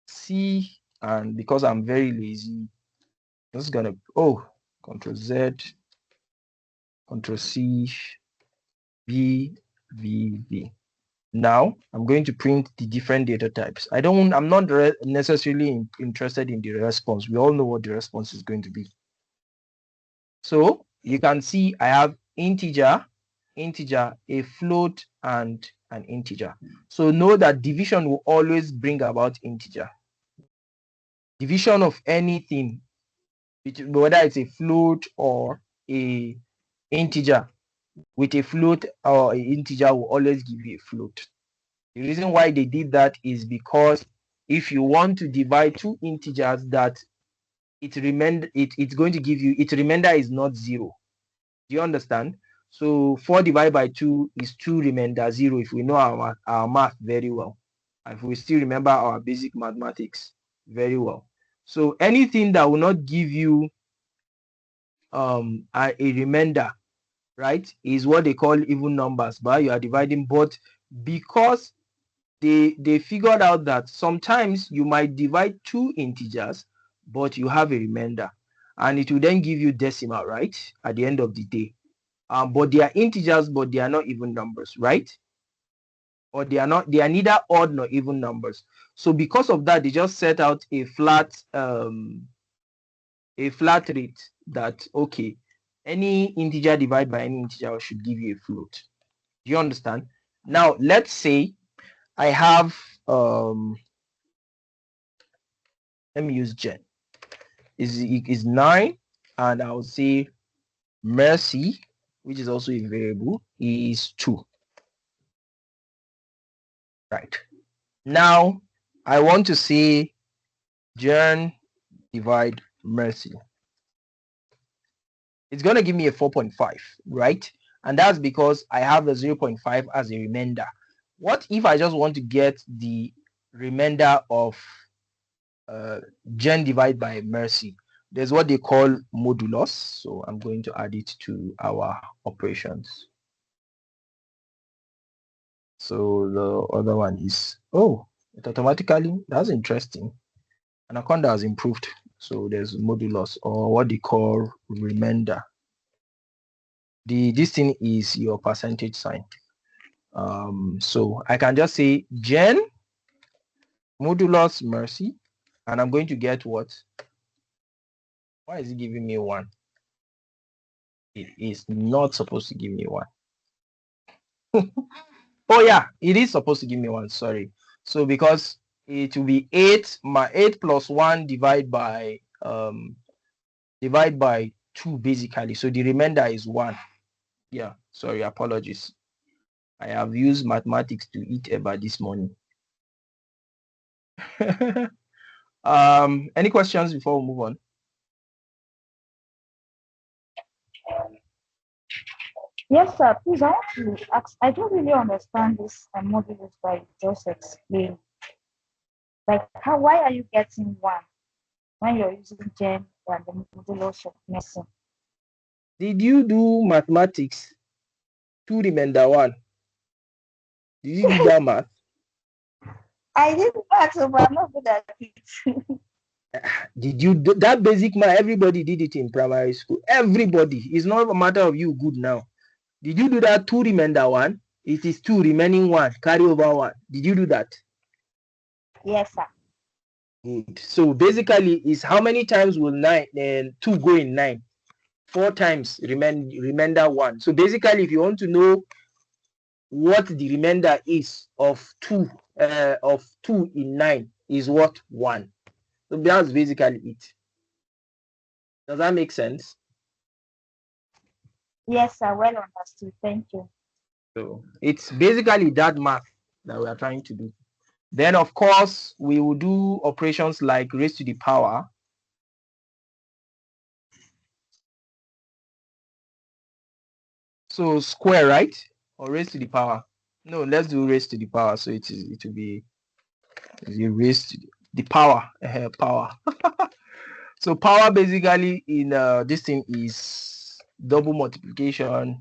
C, and because I'm very lazy, I'm just gonna Control Z, Control C, V, V, V. Now I'm going to print the different data types. I'm not necessarily interested in the response. We all know what the response is going to be. So you can see I have integer, a float, and an integer. So know that division will always bring about integer. Division of anything, whether it's a float or a integer, with a float or an integer, will always give you a float. The reason why they did that is because if you want to divide two integers that it's going to give you, its remainder is not 0. Do you understand? So 4 divided by 2 is 2 remainder 0, if we know our math very well, if we still remember our basic mathematics very well. So anything that will not give you a remainder, right, is what they call even numbers, but you are dividing. But because they figured out that sometimes you might divide two integers, but you have a remainder, and it will then give you decimal, right, at the end of the day. But they are integers, but they are not even numbers, right? Or they are neither odd nor even numbers. So because of that, they just set out a flat rate that, okay, any integer divided by any integer should give you a float. Do you understand? Now let's say I have let me use Jen. Is 9, and I'll say Mercy, which is also a variable, is 2. Right. Now I want to say Jen divide Mercy. It's going to give me a 4.5, right? And that's because I have a 0.5 as a remainder. What if I just want to get the remainder of Gen divided by Mercy. There's what they call modulus. So I'm going to add it to our operations. So the other one is, oh, it automatically, that's interesting. Anaconda has improved. So there's modulus, or what they call remainder. This thing is your percentage sign. So I can just say gen modulus Mercy, and I'm going to get what? Why is it giving me 1? It is not supposed to give me 1. Oh yeah, it is supposed to give me 1. Sorry. So because it will be 8 plus 1 divided by 2 basically. So the remainder is 1. Yeah, sorry, apologies. I have used mathematics to eat eba this morning. Any questions before we move on? Yes, sir. Please, I want to ask. I don't really understand this modulus that you just explained. Like, why are you getting 1 when you're using gen and the modulus of missing? Did you do mathematics? 2 remainder 1. Did you do that math? I didn't ask, but I'm not good at it. Did you do that basic math? Everybody did it in primary school. Everybody. It's not a matter of you good now. Did you do that 2 remainder 1? It is 2 remaining 1. Carry over 1. Did you do that? Yes, sir. Good. So basically, is how many times will 2 go in 9? 4 times remainder 1. So basically, if you want to know what the remainder is of 2 in 9 is what? 1. So that's basically it. Does that make sense? Yes, sir. Well understood. Thank you. So it's basically that math that we are trying to do. Then of course we will do operations like raised to the power. So square, right? Or raised to the power. No, let's do raised to the power. So it will be raised to the power. Power. So power basically in this thing is double multiplication,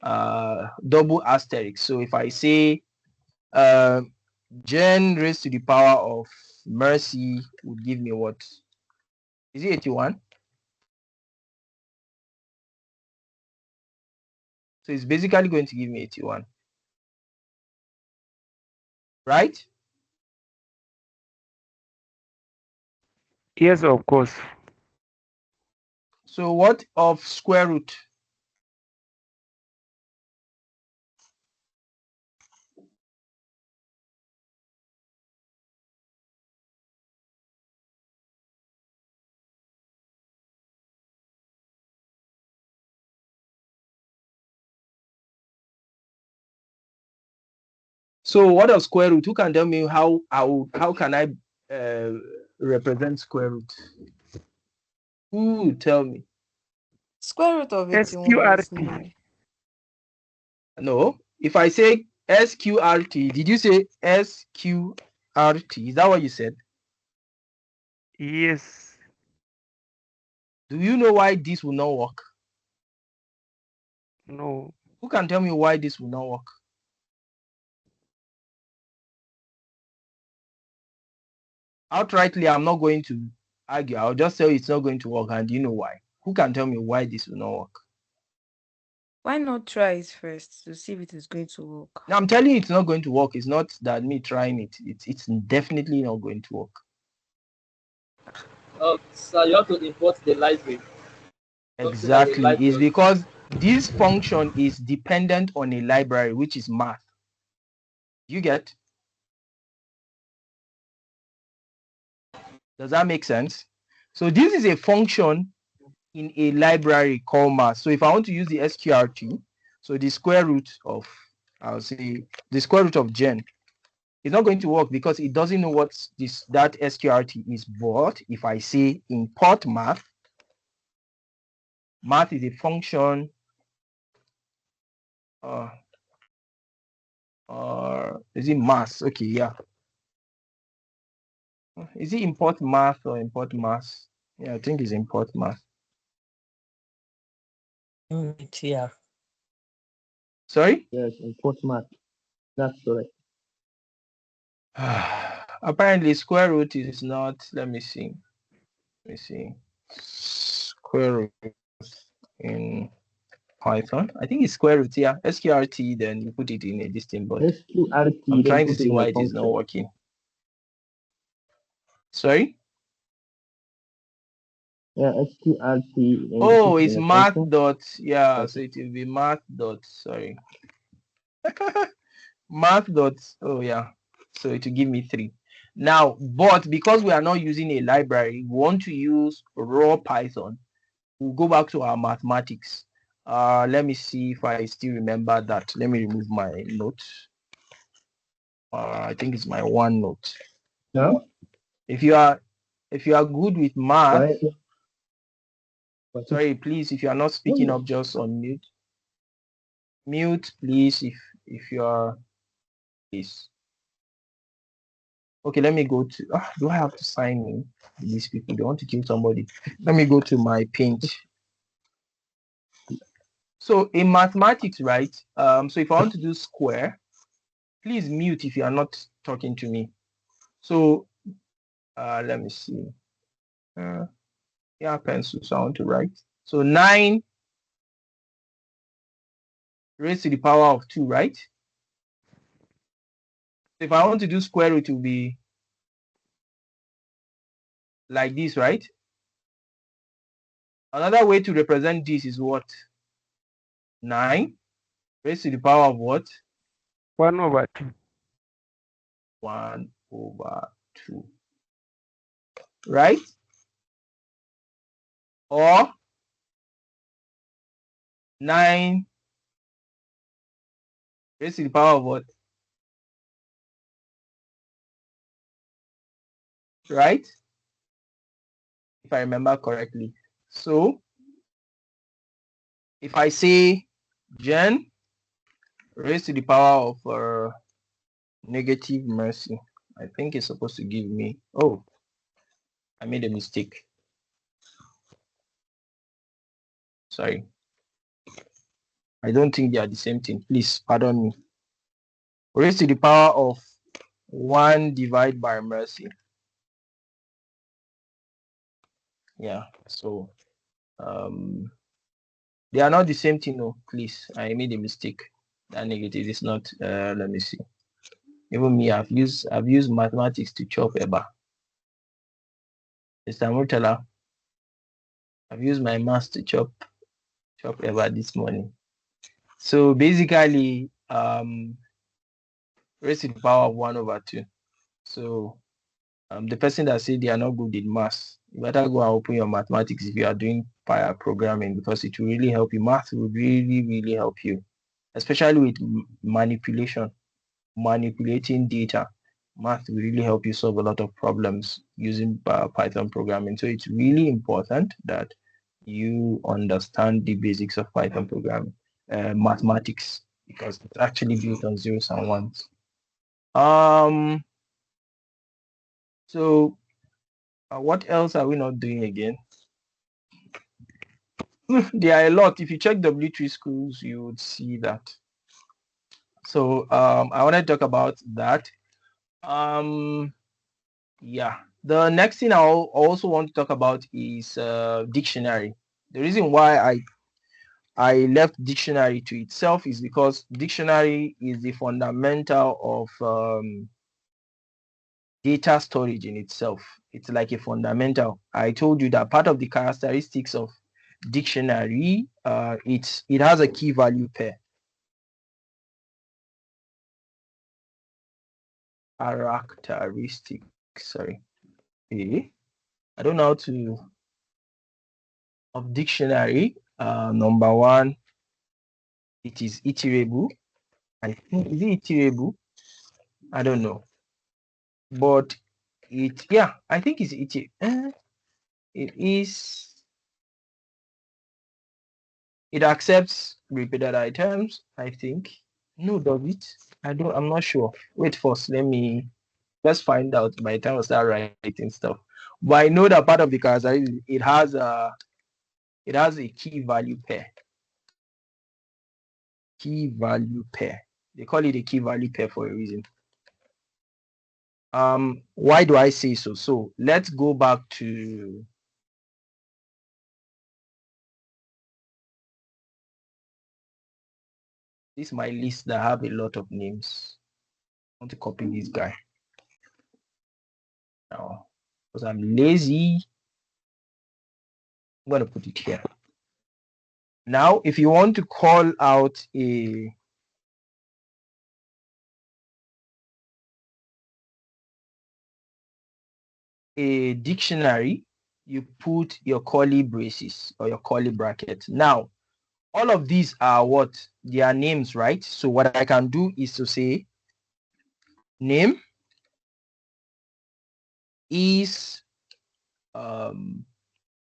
double asterisk. So if I say gen raised to the power of Mercy would give me what? Is it 81? So it's basically going to give me 81. Right? Yes, of course. So what of square root? So what of square root? Who can tell me how can I represent square root? Who will tell me? Square root of 81 is SQRT. 9. No. If I say SQRT, did you say SQRT? Is that what you said? Yes. Do you know why this will not work? No. Who can tell me why this will not work? Outrightly, I'm not going to argue. I'll just tell you it's not going to work. And you know why? Who can tell me why this will not work? Why not try it first to see if it is going to work? Now, I'm telling you it's not going to work. It's not that me trying it. It's definitely not going to work. So you have to import the library. Exactly. It's because this function is dependent on a library, which is math. You get? Does that make sense? So this is a function in a library called math. So if I want to use the SQRT, so the square root of, I'll say the square root of gen, it's not going to work because it doesn't know what that SQRT is. But if I say import math, math is a function or is it mass? Okay, yeah. Is it import math or import mass? Yeah, I think it's import math. Yeah. Sorry? Yes, import math. That's correct. Apparently, square root is not. Let me see. Let me see. Square root in Python. I think it's square root. Yeah, SQRT. Then you put it in a distinct board. I'm SQRT, then trying to put see it in why a it is not function. working. Sorry? Yeah, SQRT, and you Oh, put it it's in a math function. dot. Yeah, Okay. so it will be math dot. Sorry. Math dot. Oh, yeah. So it will give me 3. Now, but because we are not using a library, we want to use raw Python. We'll go back to our mathematics. Let me see if I still remember that. Let me remove my note. I think it's my OneNote. No? If you are good with math, Right. sorry, please, if you are not speaking up, just on mute. Mute, please, if you are, please. Okay, let me go to, do I have to sign in? These people, they want to kill somebody. Let me go to my Paint. So in mathematics, right? So if I want to do square, please mute if you are not talking to me. So let me see. Yeah, pencil, so I want to write. So 9 raised to the power of 2, right? If I want to do square root, it will be like this, right? Another way to represent this is what? 9 raised to the power of what? 1/2. 1/2. Right? Or 9 raised to the power of what? Right? If I remember correctly. So if I say Gen raised to the power of negative mercy, I think it's supposed to give me, oh, I made a mistake. Sorry. I don't think they are the same thing. Please pardon me. Raised to the power of 1 divided by mercy. Yeah, so they are not the same thing. No, please, I made a mistake. That negative is not. Let me see. Even me, I've used mathematics to chop Eba. Mr. Murtala, I've used my math to chop Eba this morning. So basically, raised to the power of 1/2. So the person that said they are not good in math, you better go and open your mathematics if you are doing prior programming, because it will really help you. Math will really, really help you, especially with manipulating data. Math will really help you solve a lot of problems using Python programming. So it's really important that you understand the basics of Python programming, mathematics, because it's actually built on zeros and ones. So what else are we not doing again? There are a lot. If you check W3 schools, you would see that. So I want to talk about that. Yeah, the next thing I also want to talk about is dictionary. The reason why I left dictionary to itself is because dictionary is the fundamental of data storage in itself. It's like a fundamental. I told you that part of the characteristics of dictionary, it has a key value pair. Characteristic, sorry. I don't know how to, of dictionary, number 1, it is iterable. I think, is it iterable? I don't know. But I think it's iterable. It accepts repeated items, I think. No, does it? I'm not sure. Wait first, let me let's find out by the time I start writing stuff. But I know that part of the characteristic, it has a key value pair. Key value pair. They call it a key value pair for a reason. Why do I say so? So let's go back to this is my list that have a lot of names. I want to copy this guy now because I'm lazy. I'm going to put it here. Now, if you want to call out a dictionary, you put your curly braces or your curly brackets. Now, all of these are what? They are names, right? So what I can do is to say name is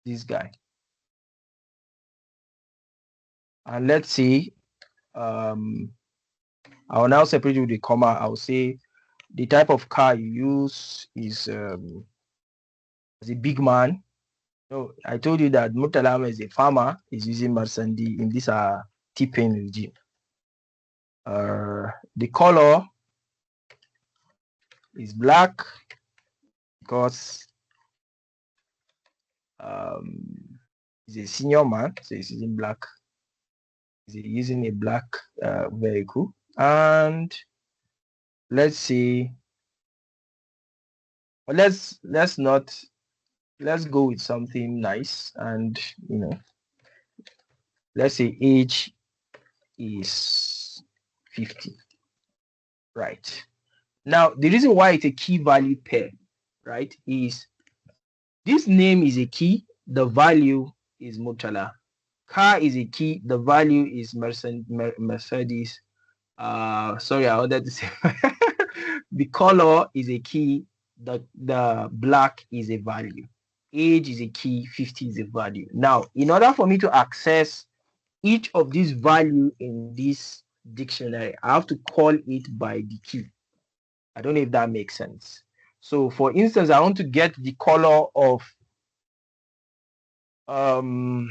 this guy. And let's say I will now separate it with a comma. I'll say the type of car you use is as a big man. No, I told you that Murtalam is a farmer, is using Marsandi in this T-Pain regime. The color is black because he's a senior man, so he's using black. He's using a black vehicle. And let's see. Well, let's go with something nice, and let's say age is 50. Right. Now, the reason why it's a key value pair, right, is this name is a key, the value is Murtala. Car is a key, the value is Mercedes. Sorry, I wanted to say the color is a key, the black is a value. Age is a key, 50 is a value. Now, in order for me to access each of these value in this dictionary, I have to call it by the key. I don't know if that makes sense. So for instance, I want to get the color of the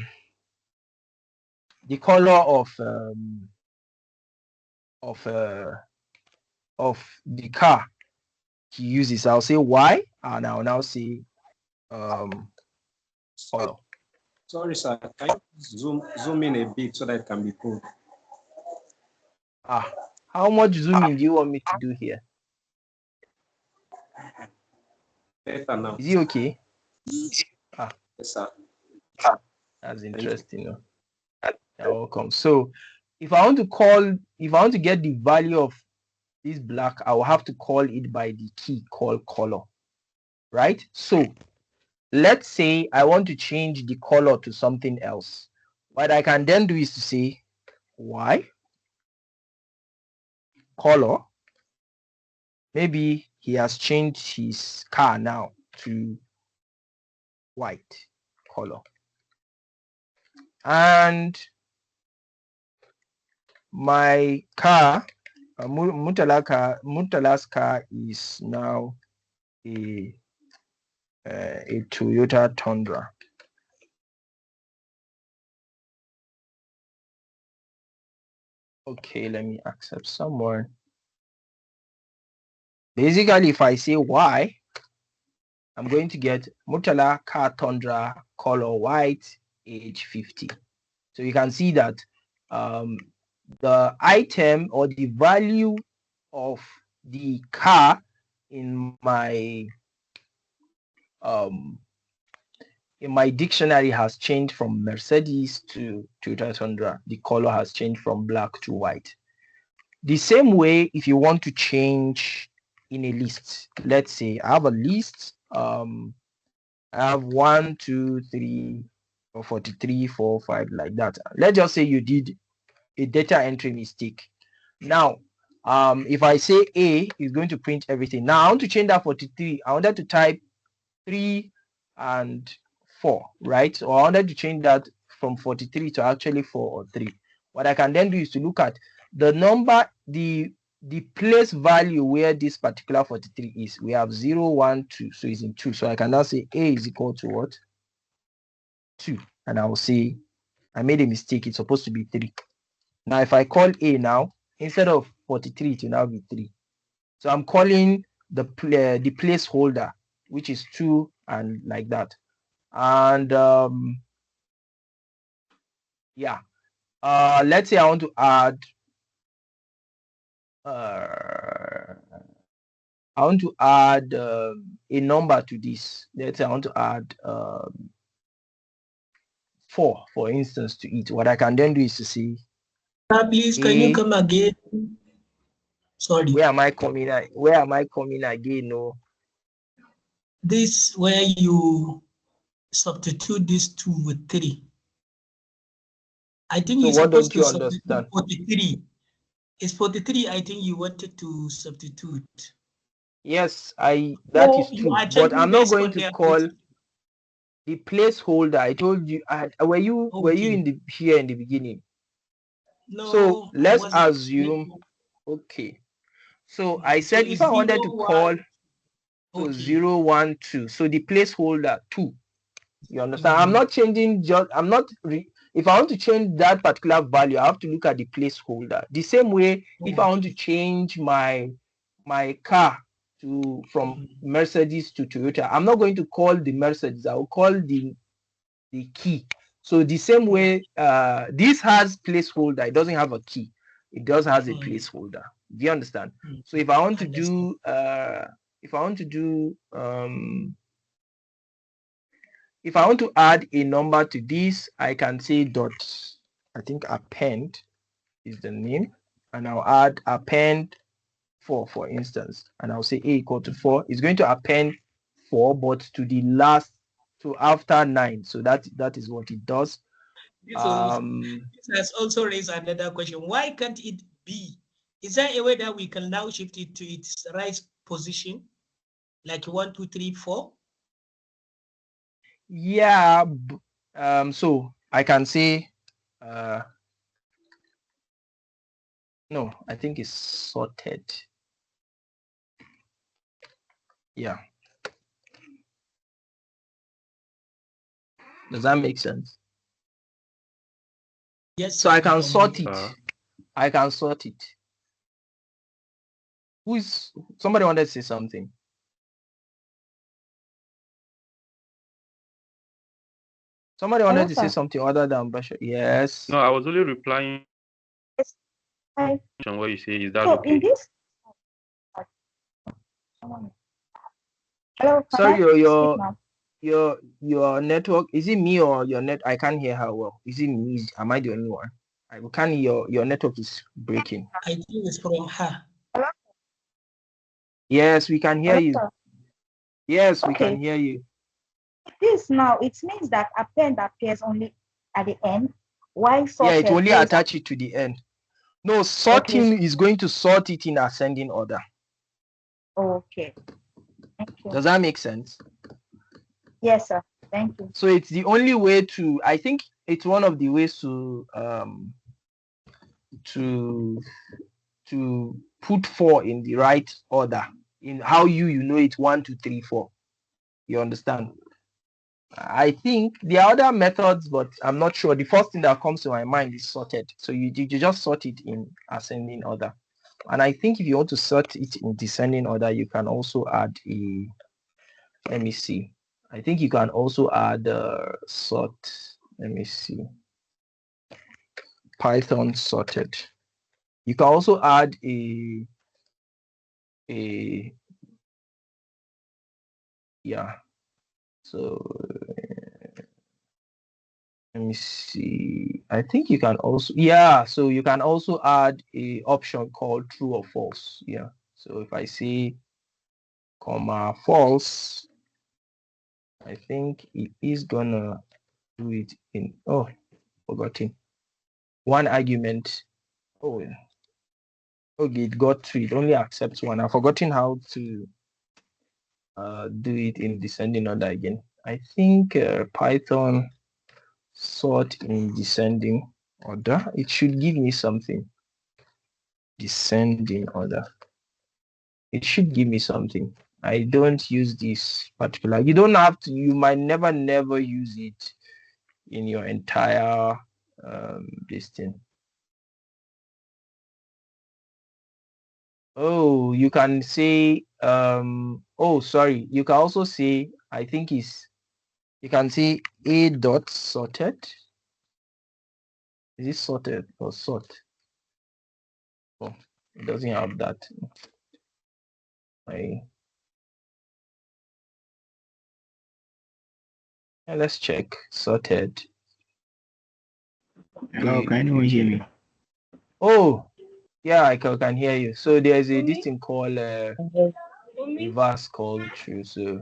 car he uses. I'll say Y, and I'll now say color. Sorry, sir. Can you zoom in a bit so that it can be cool? How much zooming do you want me to do here? Better now. Is it okay? Yes, sir. That's interesting. You're welcome. So if I want to get the value of this black, I will have to call it by the key called color. Right? So let's say I want to change the color to something else. What I can then do is to say Y color. Maybe he has changed his car now to white color. And my car, Murtala's car is now a Toyota Tundra. Okay, let me accept someone. Basically, if I say Y, I'm going to get Murtala car Tundra, color white, age 50. So you can see that the item or the value of the car in my dictionary has changed from Mercedes to Toyota Tundra. The color has changed from black to white. The same way, if you want to change in a list, let's say I have a list. I have 1, 2, 3, 4, 43, 4, 5, like that. Let's just say you did a data entry mistake. Now, if I say A is going to print everything. Now I want to change that 43. I wanted to type 3 and 4, right? So I wanted to change that from 43 to actually 4 or 3. What I can then do is to look at the number, the the place value where this particular 43 is, we have 0, 1, 2, so it's in 2. So I can now say A is equal to what? 2. And I will say, I made a mistake, it's supposed to be 3. Now, if I call A now, instead of 43, it will now be 3. So I'm calling the placeholder, which is 2 and like that. And yeah, let's say I want to add a number to this. Let's say I want to add 4, for instance, to it. What I can then do is to see. Please, can you come again? Sorry. Where am I coming again? No. This where you substitute this 2 with 3. I think you're supposed to substitute 43. It's 43, I think you wanted to substitute. Yes, that is true. But I'm not going to call the placeholder. I told you, were you here in the beginning? No. So let's assume, okay. So I said if I wanted to call 0, 1, 2, so the placeholder 2. You understand? I'm not changing. If I want to change that particular value, I have to look at the placeholder. The same way, if I want to change my car from Mercedes to Toyota, I'm not going to call the Mercedes. I will call the key. So the same way, this has placeholder. It doesn't have a key. It does has a placeholder. Do you understand? So if I want to do, if I want to add a number to this, I can say dot, I think append is the name, and I'll add append 4, for instance, and I'll say A equal to 4. It's going to append 4, but to the last, to after 9. So that is what it does. This has also raised another question. Why can't it be? Is there a way that we can now shift it to its right position, like 1, 2, 3, 4? Yeah. So I can say, no, I think it's sorted. Yeah. Does that make sense? Yes. So I can sort it. I can sort it. Somebody wanted to say something? Somebody wanted to say something other than Bashar. Yes. No, I was only replying. Yes. What you say, is that so okay? In this... Hello, sorry, your network, is it me or your net? I can't hear her well. Is it me? Am I the only one? I can't hear. Your network is breaking. I think it's from her. Yes, we can hear you. Yes, we can hear you. This now, it means that append appears only at the end. Why sorted? Yeah, it only attach it to the end. No, sorting is going to sort it in ascending order. Okay. Thank you. Does that make sense? Yes, sir. Thank you. So it's the only way to, I think it's one of the ways to put 4 in the right order, in how you know it's 1, 2, 3, 4. You understand? I think there are other methods, but I'm not sure. The first thing that comes to my mind is sorted. So you just sort it in ascending order. And I think if you want to sort it in descending order, you can also add a, let me see. I think you can also add sort, let me see. Python sorted. You can also add a yeah. So let me see. I think you can also, yeah, so you can also add a option called true or false. Yeah. So if I say comma false, I think it is gonna do it in, oh, forgotten. One argument. Oh, okay, it got 2. It only accepts 1. I've forgotten how to do it in descending order again. I think Python sort in descending order. It should give me something. descending order. It should give me something. I don't use this particular. You don't have to. You might never use it in your entire this thing. Oh, you can say oh, sorry, you can also say, I think is, you can say a dot sorted. Is it sorted or sort? Oh, it doesn't have that. Let's check sorted. Hello, can anyone hear me? Oh, yeah, I can hear you. So there's a this thing called reverse called true. So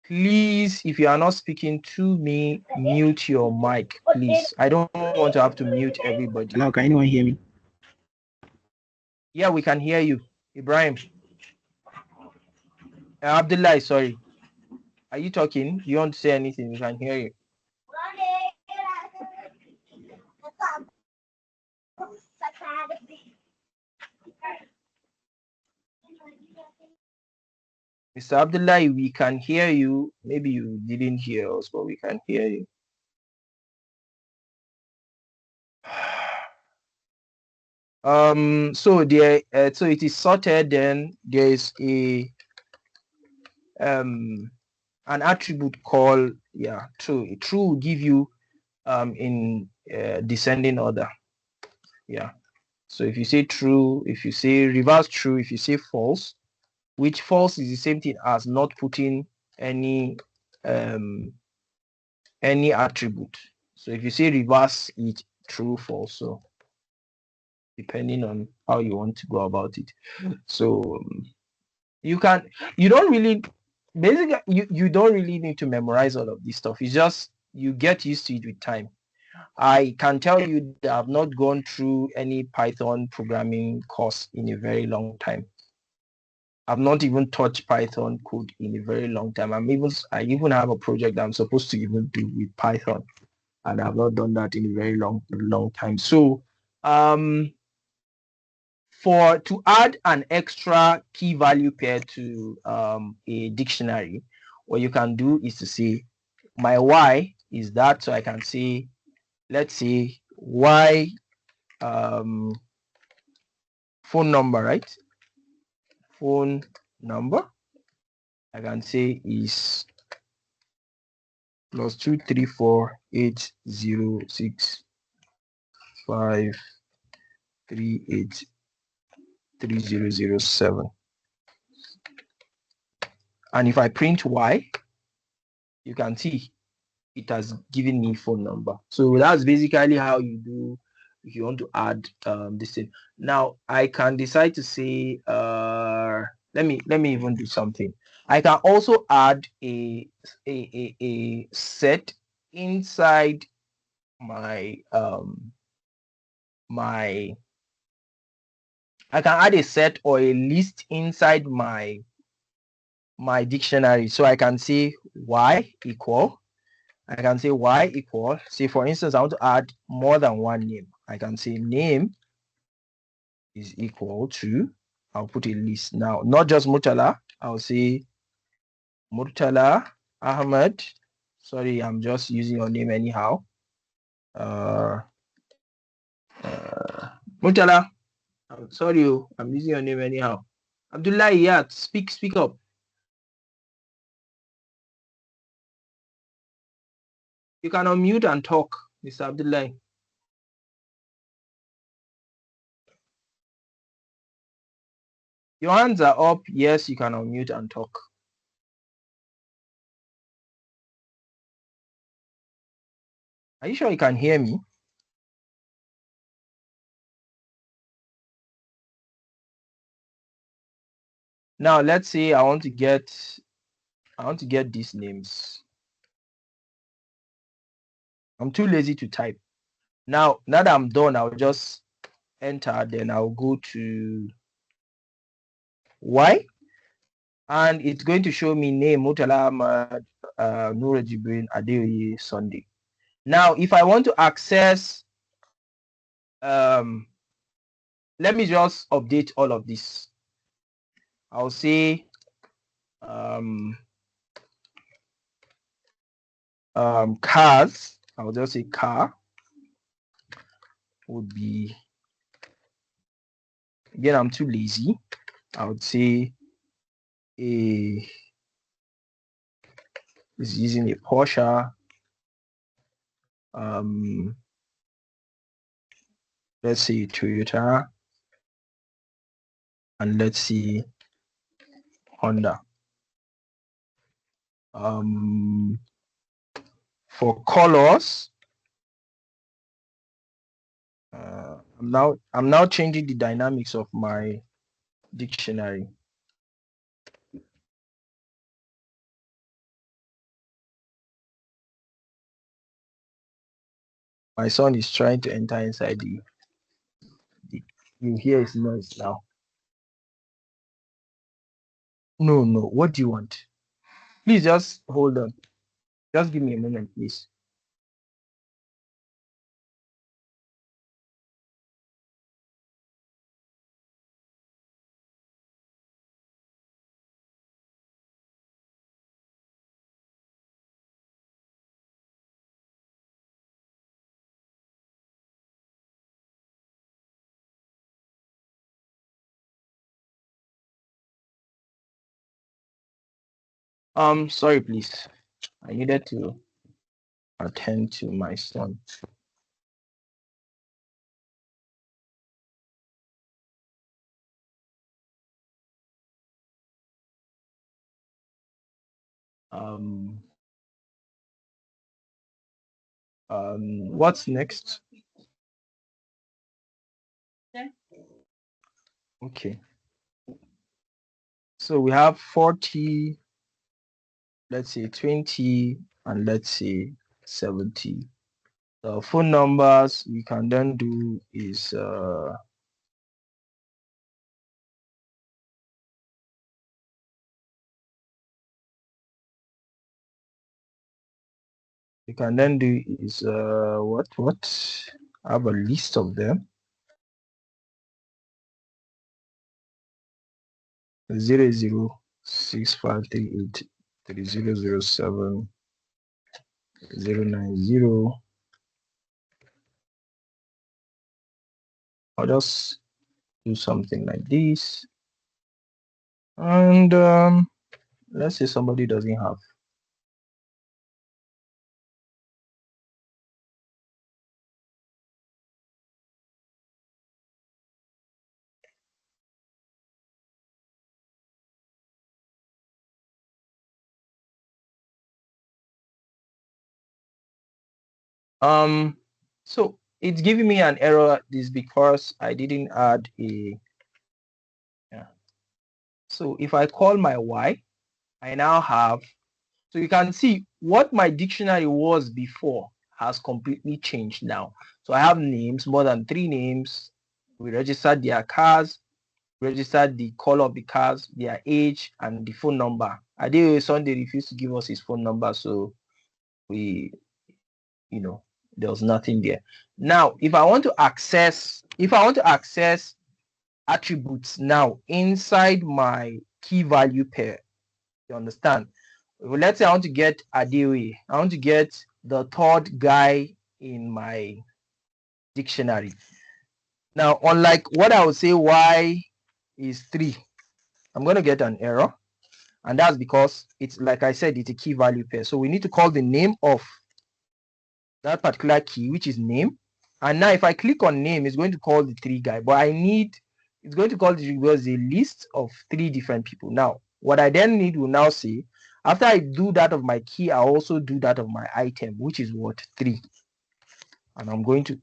please, if you are not speaking to me, mute your mic, please. I don't want to have to mute everybody. Hello, can anyone hear me? Yeah, we can hear you, Ibrahim. Abdullah, sorry. Are you talking? You want to say anything? We can hear you. Mr. Abdullah, we can hear you. Maybe you didn't hear us, but we can hear you. So there, so it is sorted. Then there is a an attribute called true. True will give you in descending order. Yeah. So if you say true, if you say reverse true, if you say false, which false is the same thing as not putting any attribute. So if you say reverse it, true, false. So depending on how you want to go about it. So you don't really need to memorize all of this stuff. It's just you get used to it with time. I can tell you that I've not gone through any Python programming course in a very long time. I've not even touched Python code in a very long time. I even have a project that I'm supposed to even do with Python, and I've not done that in a very long time. So to add an extra key value pair to a dictionary, what you can do is to say my Y is that, so I can say, let's say Y phone number, right? Phone number, I can say is +2348065383007. And if I print Y, you can see it has given me phone number. So that's basically how you do if you want to add this thing. Now I can decide to say let me even do something. I can also add a set inside my I can add a set or a list inside my dictionary. So I can say Y equal, I can say Y equal, say for instance, I want to add more than one name. I can say name is equal to, I'll put a list now, not just Murtala, I'll say Murtala Ahmed. Sorry, I'm just using your name anyhow. Murtala, sorry, I'm using your name anyhow. Abdullah, yeah, speak up. You can unmute and talk, Mr. Abdullah. Your hands are up. Yes, you can unmute and talk. Are you sure you can hear me? Now let's say I want to get these names. I'm too lazy to type. Now that I'm done, I'll just enter, then I'll go to Y, and it's going to show me name Murtala Ahmad Nura Jibrin Adeoye Sunday. Now if I want to access let me just update all of this. I'll say cars. I'll just say car would be, again, I'm too lazy. I would say is using a Porsche. Let's say Toyota, and let's see Honda. For colors, I'm now changing the dynamics of my dictionary. My son is trying to enter inside the you hear his noise now. No, what do you want? Please just hold on. Just give me a moment, please. Sorry, please. I needed to attend to my son. What's next? Okay. So we have 40, let's say 20, and let's say 70. The phone numbers we can then do is what? I have a list of them. 0065383007 090. I'll just do something like this, and let's say somebody doesn't have. So it's giving me an error. This because I didn't add a. Yeah. So if I call my Y, I now have. So you can see what my dictionary was before has completely changed now. So I have names, more than 3 names. We registered their cars, registered the color of the cars, their age, and the phone number. Adeoye Sunday refused to give us his phone number, so we, there was nothing there. Now, if I want to access attributes now inside my key value pair, you understand? Well, let's say I want to get Adeoye. I want to get the third guy in my dictionary. Now, unlike what I would say Y is 3, I'm going to get an error. And that's because it's, like I said, it's a key value pair. So we need to call the name of that particular key, which is name. And now if I click on name, it's going to call the 3 guy. But it's going to call the was a list of 3 different people. Now, what I then need will now say, after I do that of my key, I also do that of my item, which is what? 3. And I'm going to,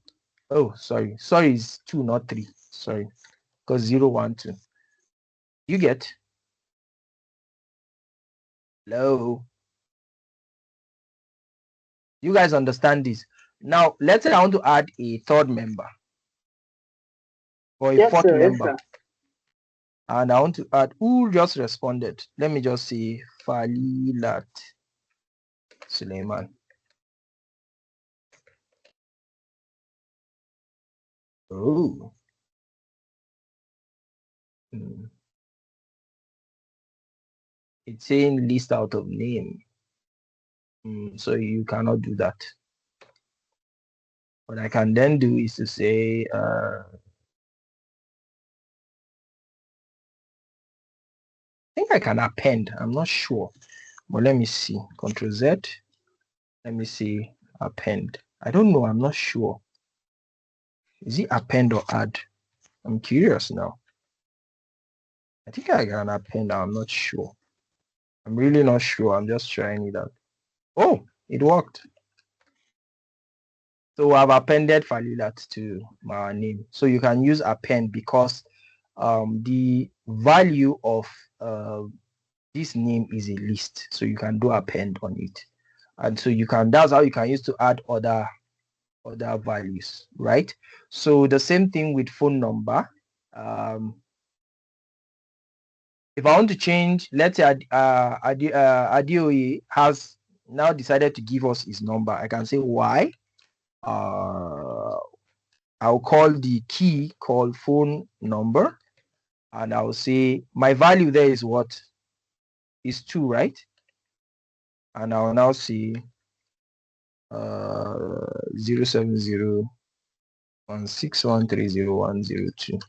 oh, sorry, it's 2, not 3. Sorry, because 0, 1, 2. You get? Hello? You guys understand this? Now, let's say I want to add a third member or a fourth member. Yes, and I want to add who just responded. Let me just say Falilat Suleiman. Oh, It's saying list out of name. So you cannot do that. What I can then do is to say I think I can append. I'm not sure, but let me see. Control Z. Let me see. Append. I don't know. I'm not sure. Is it append or add? I'm curious now. I think I can append. I'm not sure. I'm really not sure. I'm just trying it out. Oh, it worked. So I've appended Falilat to my name. So you can use append because the value of this name is a list. So you can do append on it. And so you can, that's how you can use to add other values, right? So the same thing with phone number. If I want to change, let's say Adioye has now decided to give us his number. I can say why. I'll call the key called phone number, and I'll say my value there is what? Is 2, right? And I'll now say 07016130102.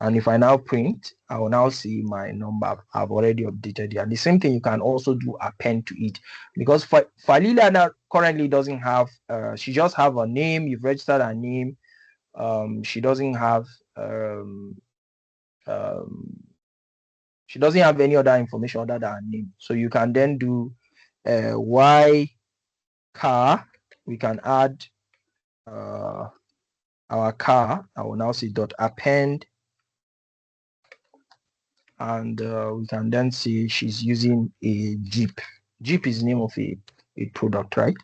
And if I now print, I will now see my number. I've already updated it. And the same thing, you can also do append to it, because Falila now currently doesn't have, she just have a name. You've registered her name. She doesn't have any other information other than her name. So you can then do Y car. We can add our car. I will now say dot append. And we can then see she's using a Jeep. Jeep is the name of a product, right?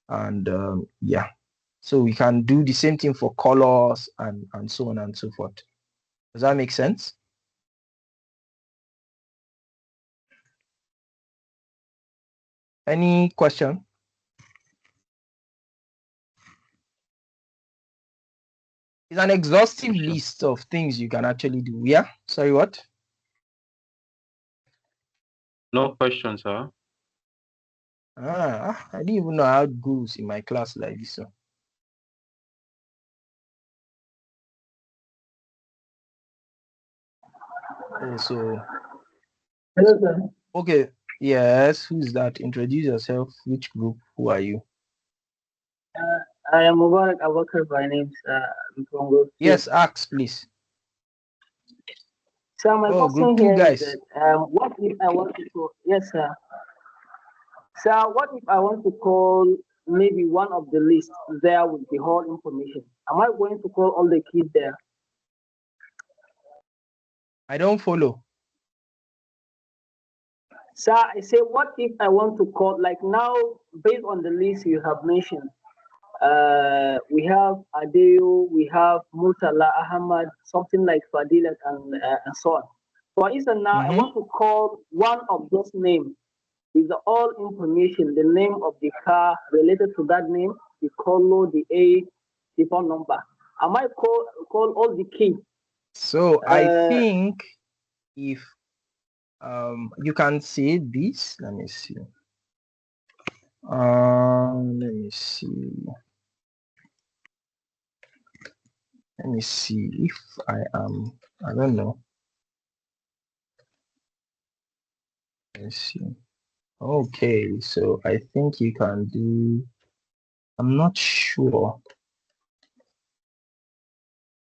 And yeah, so we can do the same thing for colors and so on and so forth. Does that make sense? Any question? It's an exhaustive list of things you can actually do. Yeah, sorry, what? No questions, sir. I didn't even know how it goes in my class like this. So. Oh, so. Hello, sir. Okay, yes, who's that? Introduce yourself. Which group? Who are you? I am Mubarak Abakar by name, sir. I'm from Group 2. Yes, ask, please. So my Group question 2 here guys. is that what if I want to call, yes, sir. So what if I want to call maybe one of the lists there with the whole information? Am I going to call all the keys there? I don't follow. So I say, what if I want to call, like now, based on the list you have mentioned, we have Adeo, we have Murtala Ahmad, something like Fadilat, and so on. For instance, now I want to call one of those names with all information, the name of the car related to that name, the color, the age, the phone number. I might call all the keys. So I think if you can see this, let me see. Let me see. Let me see if I don't know. Let's see. Okay, so I think you can do, I'm not sure.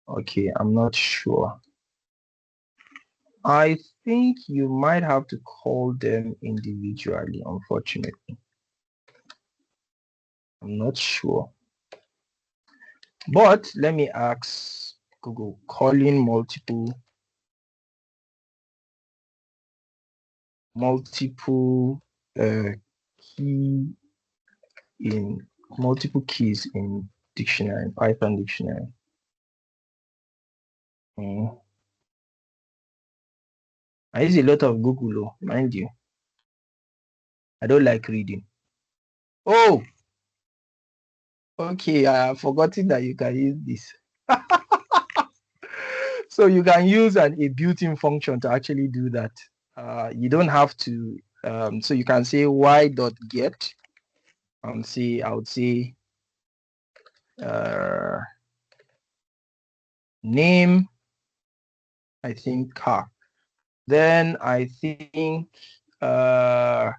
Okay, I'm not sure. I think you might have to call them individually, unfortunately. I'm not sure. But let me ask Google, calling multiple key in multiple keys in dictionary, Python dictionary. I use a lot of Google, mind you. I don't like reading. Oh, okay. I have forgotten that you can use this. So you can use a built-in function to actually do that. You don't have to. So you can say y.get and say, I would say name, I think car. Then I think I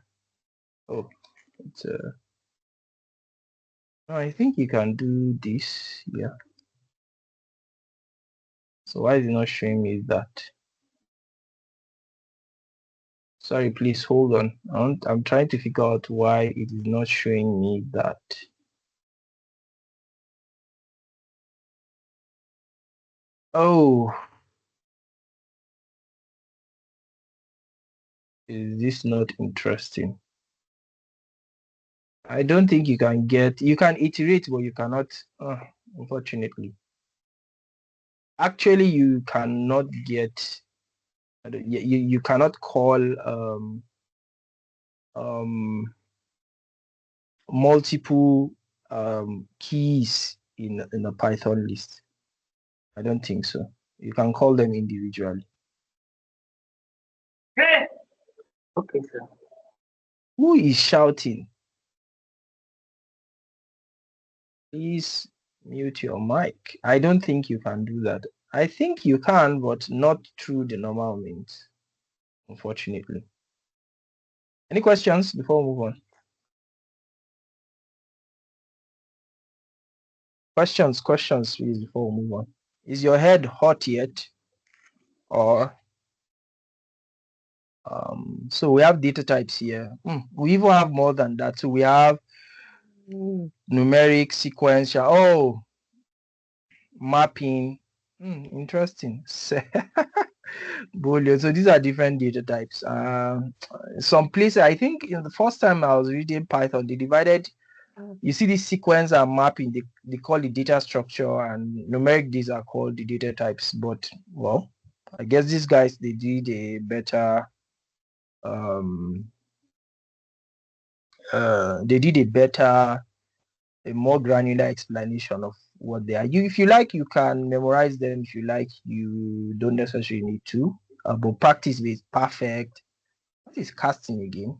think you can do this. Yeah. So why is it not showing me that? Sorry, please hold on. I'm trying to figure out why it is not showing me that. Oh, is this not interesting? I don't think you can iterate, but you cannot, unfortunately. Actually, you cannot get, you cannot call multiple keys in a Python list. I don't think so. You can call them individually. Okay, sir. Who is shouting? Please mute your mic. I don't think you can do that. I think you can, but not through the normal means, unfortunately. Any questions before we move on? Questions, please, before we move on. Is your head hot yet? Or so we have data types here. We even have more than that. So we have numeric, sequential. Oh, mapping. Interesting. Boolean. So these are different data types. Some places, I think in the first time I was reading Python, they divided, you see this sequence and mapping, they call it data structure, and numeric, these are called the data types. But well, I guess these guys, they did a better a more granular explanation of what they are. If you like, you can memorize them. If you like, you don't necessarily need to. But practice is perfect. What is casting again?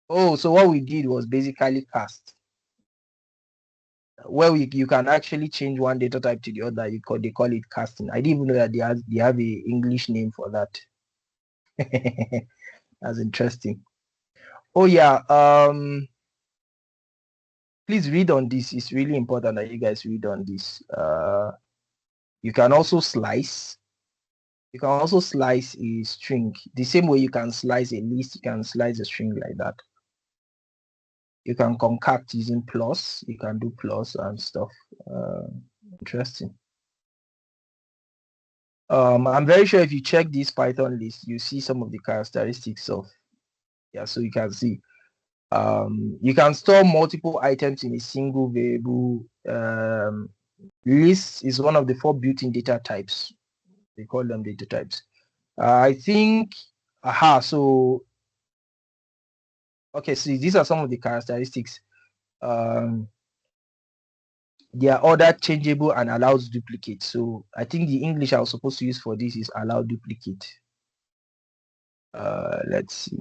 Oh, so what we did was basically cast, where you can actually change one data type to the other. They call it casting. I didn't even know that they have a English name for that. That's interesting. Oh yeah. Please read on this. It's really important that you guys read on this. You can also slice. You can also slice a string the same way you can slice a list. You can slice a string like that. You can concact using plus. You can do plus and stuff. Interesting. I'm very sure if you check this Python list, you see some of the characteristics of, yeah, so you can see you can store multiple items in a single variable. List is one of the 4 built-in data types. They call them data types. I think, so okay, so these are some of the characteristics. They are ordered, changeable, and allows duplicate. So I think the English I was supposed to use for this is allow duplicate. Let's see.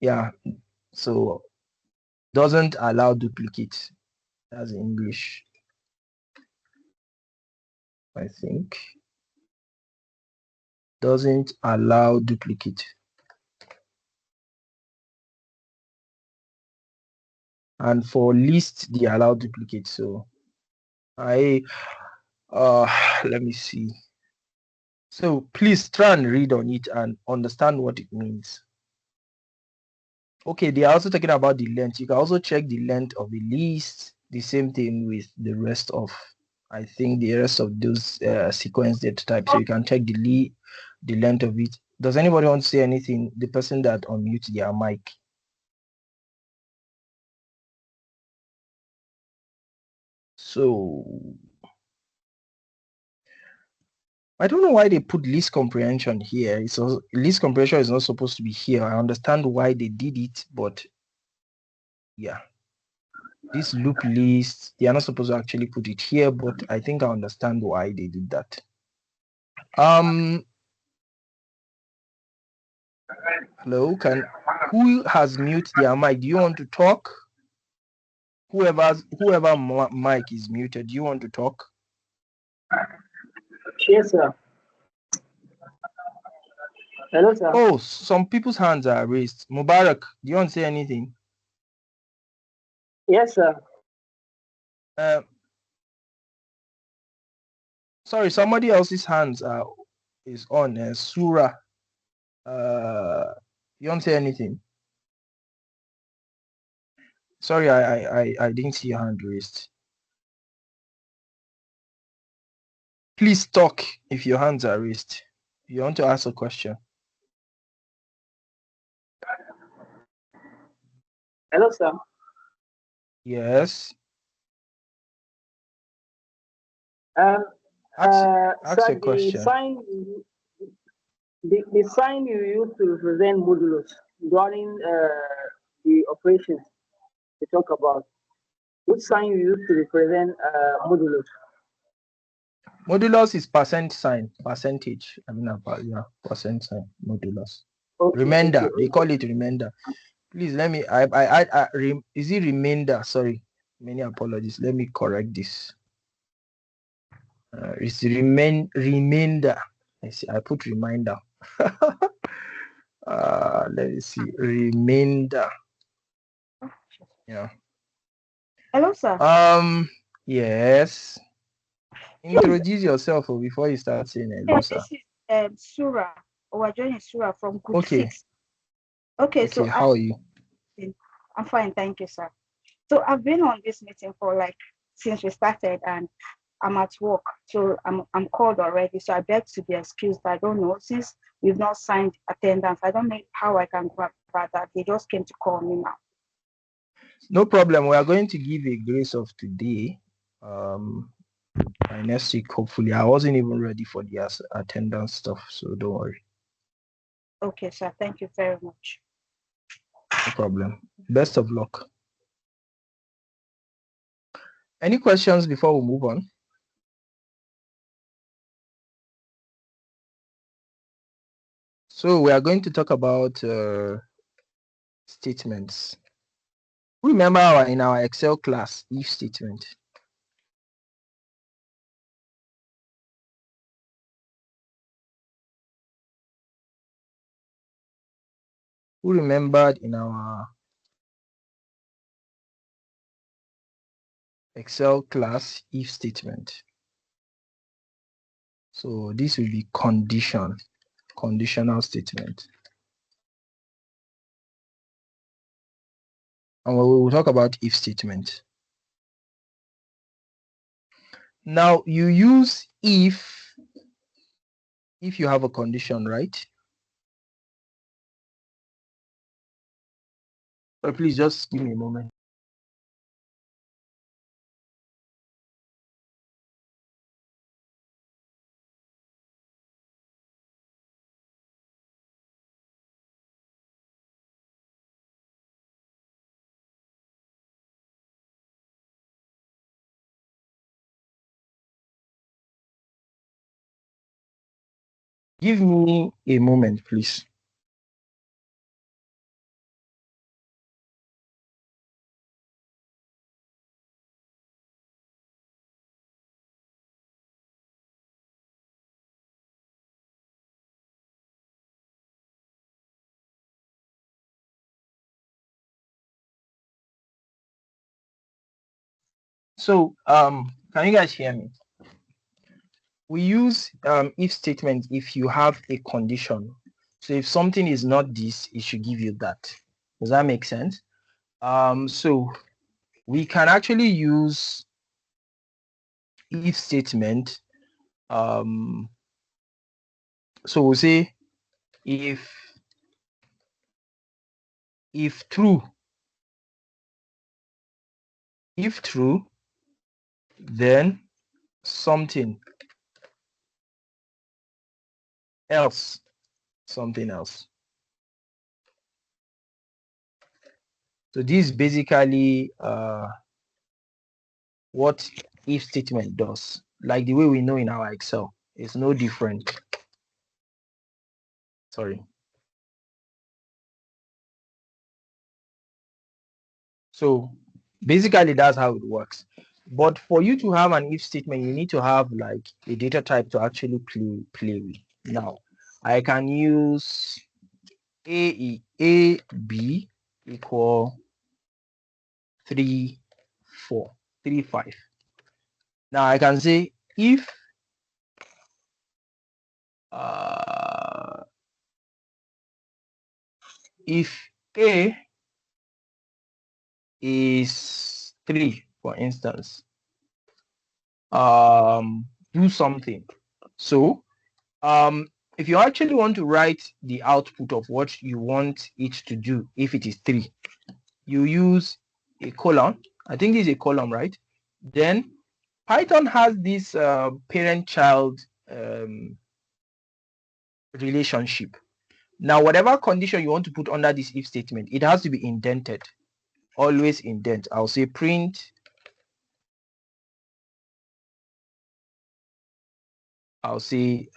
Yeah, so doesn't allow duplicate. That's English, I think. Doesn't allow duplicate. And for list, they allow duplicate. So let me see. So please try and read on it and understand what it means. Okay, they are also talking about the length. You can also check the length of the list. The same thing with the rest of, I think, the rest of those sequence data types. So you can check the length of it. Does anybody want to say anything? The person that unmutes their mic. So I don't know why they put list comprehension here. It's also, list comprehension is not supposed to be here. I understand why they did it, but yeah. this loop list, they are not supposed to actually put it here, but I think I understand why they did that. Hello, who has muted their mic? Do you want to talk? Whoever mic is muted, do you want to talk? Yes, sir. Hello, sir. Oh, some people's hands are raised. Mubarak, do you want to say anything? Yes, sir. Sorry, somebody else's hands is on. Surah. You want to say anything? Sorry, I didn't see your hand raised. Please talk if your hands are raised. You want to ask a question? Hello, sir. Yes. Ask your sir, question. The sign you use to represent modulus during the operations we talk about, which sign you use to represent modulus? Modulus is percent sign, percentage. I mean, yeah, percent sign, modulus. Okay, remainder, okay. They call it remainder. Please let me, is it remainder? Sorry, many apologies. Let me correct this. It's remainder. I see, I put reminder. Let me see, remainder. Yeah. Hello, sir. Yes. Introduce yourself before you start saying hello, sir. This is Surah. We're joining Surah from group 6. Okay, so how are you? I'm fine, thank you, sir. So I've been on this meeting for since we started, and I'm at work, so I'm called already. So I beg to be excused. I don't know, since we've not signed attendance, I don't know how I can go about that. They just came to call me now. No problem. We are going to give a grace of today. By next week, hopefully. I wasn't even ready for the attendance stuff, so don't worry. Okay, sir. Thank you very much. No problem. Best of luck. Any questions before we move on? So we are going to talk about statements. Remember in our Excel class, if statement. Who remembered in our Excel class, if statement? So this will be conditional statement. And we will talk about if statement. Now you use if you have a condition, right? But please just give me a moment. Give me a moment, please. So can you guys hear me? We use if statement if you have a condition. So if something is not this, it should give you that. Does that make sense? So we can actually use if statement. So we'll say if true, then something else, something else. So this is basically what if statement does, like the way we know in our Excel. It's no different. Sorry. So basically that's how it works. But for you to have an if statement, you need to have like a data type to actually play with. Now I can use a b equal 3 4 3 5. Now I can say if a is 3, for instance, do something. So if you actually want to write the output of what you want it to do, if it is 3, you use a colon. I think it's a column, right? Then Python has this parent-child relationship. Now, whatever condition you want to put under this if statement, it has to be indented. Always indent. I'll say print. I'll say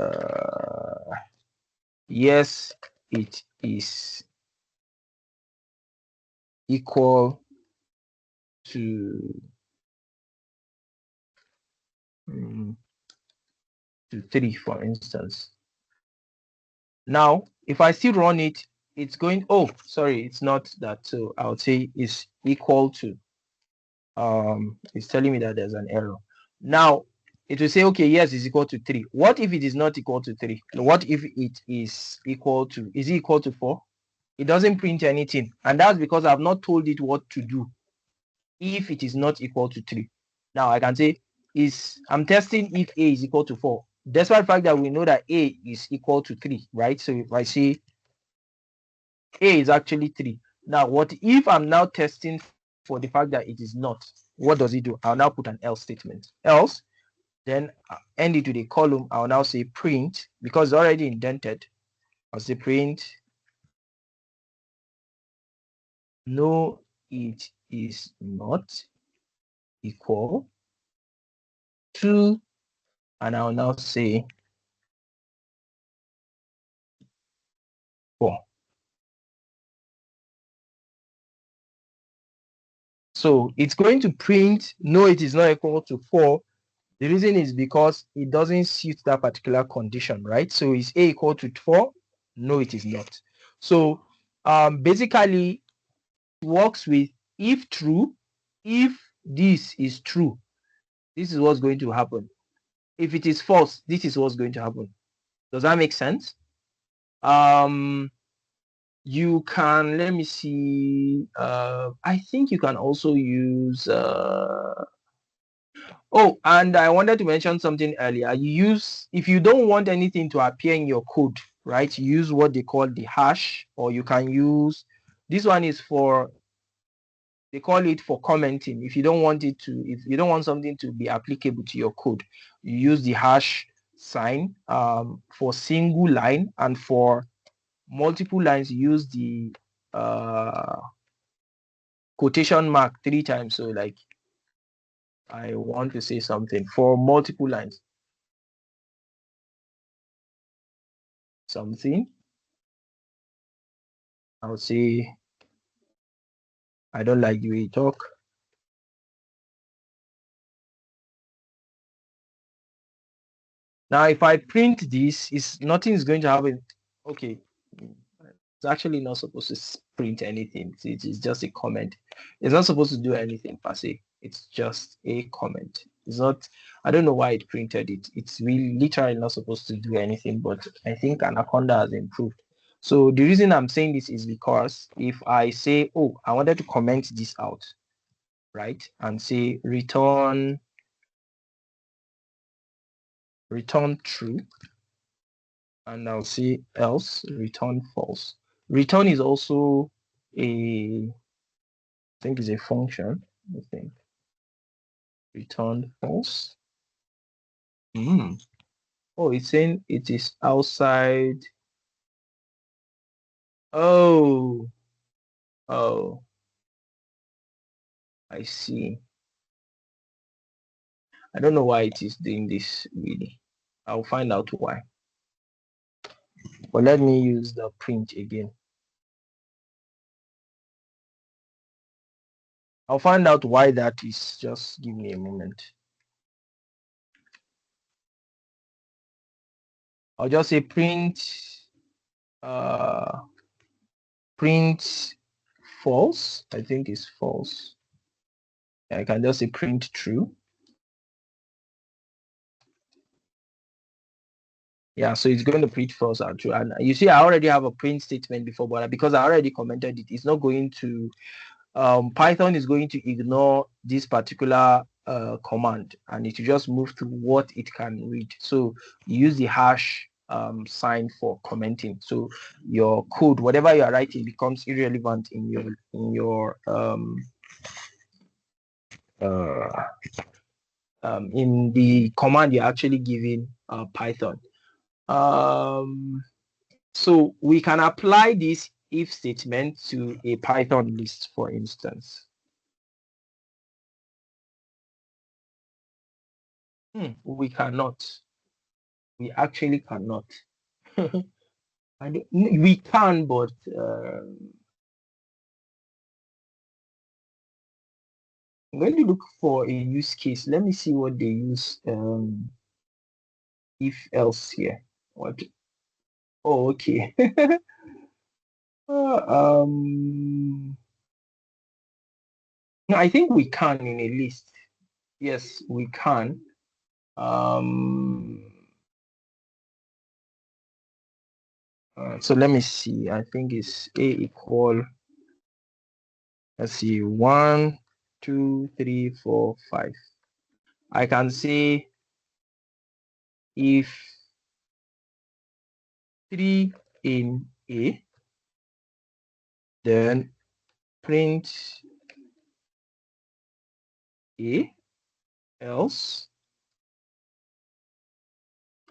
yes, it is equal to 3, for instance. Now, if I still run it, it's going, oh, sorry, it's not that. So I would say it's equal to, it's telling me that there's an error. Now, it will say, okay, yes, it's equal to 3. What if it is not equal to 3? What if it is equal to, is it equal to 4? It doesn't print anything. And that's because I've not told it what to do if it is not equal to 3. Now I can say I'm testing if a is equal to 4, despite the fact that we know that a is equal to 3, right? So if I say a is actually 3, now what if I'm now testing for the fact that it is not? What does it do? I'll now put an else statement. Else, then end it with a column. I'll now say print, because it's already indented. I'll say print. No, it is not equal to, and I'll now say 4. So it's going to print no, it is not equal to 4. The reason is because it doesn't suit that particular condition, right? So is a equal to 4? No, it is not. So basically it works with if true, if this is true, this is what's going to happen. If it is false, this is what's going to happen. Does that make sense? You can, let me see, I think you can also use oh, and I wanted to mention something earlier. You use, if you don't want anything to appear in your code, right, you use what they call the hash, or you can use, this one is for, they call it for commenting. If you don't want it to, if you don't want something to be applicable to your code, you use the hash sign for single line, and for multiple lines you use the quotation mark 3 times. So like I want to say something for multiple lines, something, I would say I don't like the way you talk. Now if I print this, is nothing is going to happen. Okay, it's actually not supposed to print anything. It is just a comment. It's not supposed to do anything per se. It's just a comment. It's not, I don't know why it printed it. It's really literally not supposed to do anything, but I think Anaconda has improved. So the reason I'm saying this is because if I say, oh, I wanted to comment this out, right, and say return true, and I'll say else return false. Return is also a, I think is a function. I think return false. Oh, it's saying it is outside. Oh, I see. I don't know why it is doing this really. I'll find out why. But let me use the print again. I'll find out why that is. Just give me a moment. I'll just say print false. I think it's false. I can just say print true. Yeah, so it's going to print false or true. And you see, I already have a print statement before, but because I already commented it, it's not going to, Python is going to ignore this particular command, and it will just move to what it can read. So you use the hash sign for commenting. So your code, whatever you are writing, becomes irrelevant in your in the command you're actually giving Python. So we can apply this if statement to a Python list, for instance. We cannot. We actually cannot. We can, but I'm going to look for a use case. Let me see what they use if else here. What? Oh, okay. No, I think we can in a list. Yes, we can. So let me see. I think it's A equal. Let's see, 1, 2, 3, 4, 5. I can say if 3 in A, then print A, else.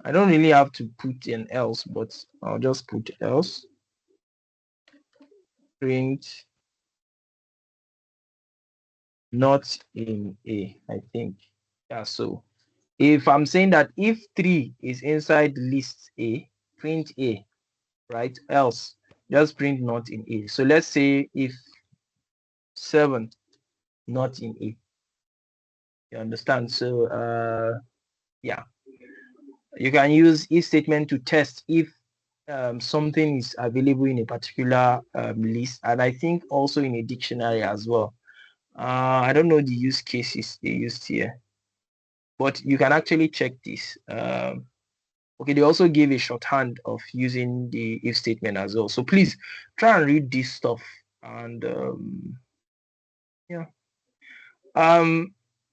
I don't really have to put an else, but I'll just put else. Print not in A, I think. Yeah, so if I'm saying that if 3 is inside list A, print A, right? Else, just print not in A. So let's say if 7 not in A. You understand? So yeah, you can use if statement to test if something is available in a particular list, and I think also in a dictionary as well. I don't know the use cases they used here, but you can actually check this. Okay, they also give a shorthand of using the if statement as well. So please try and read this stuff, and yeah.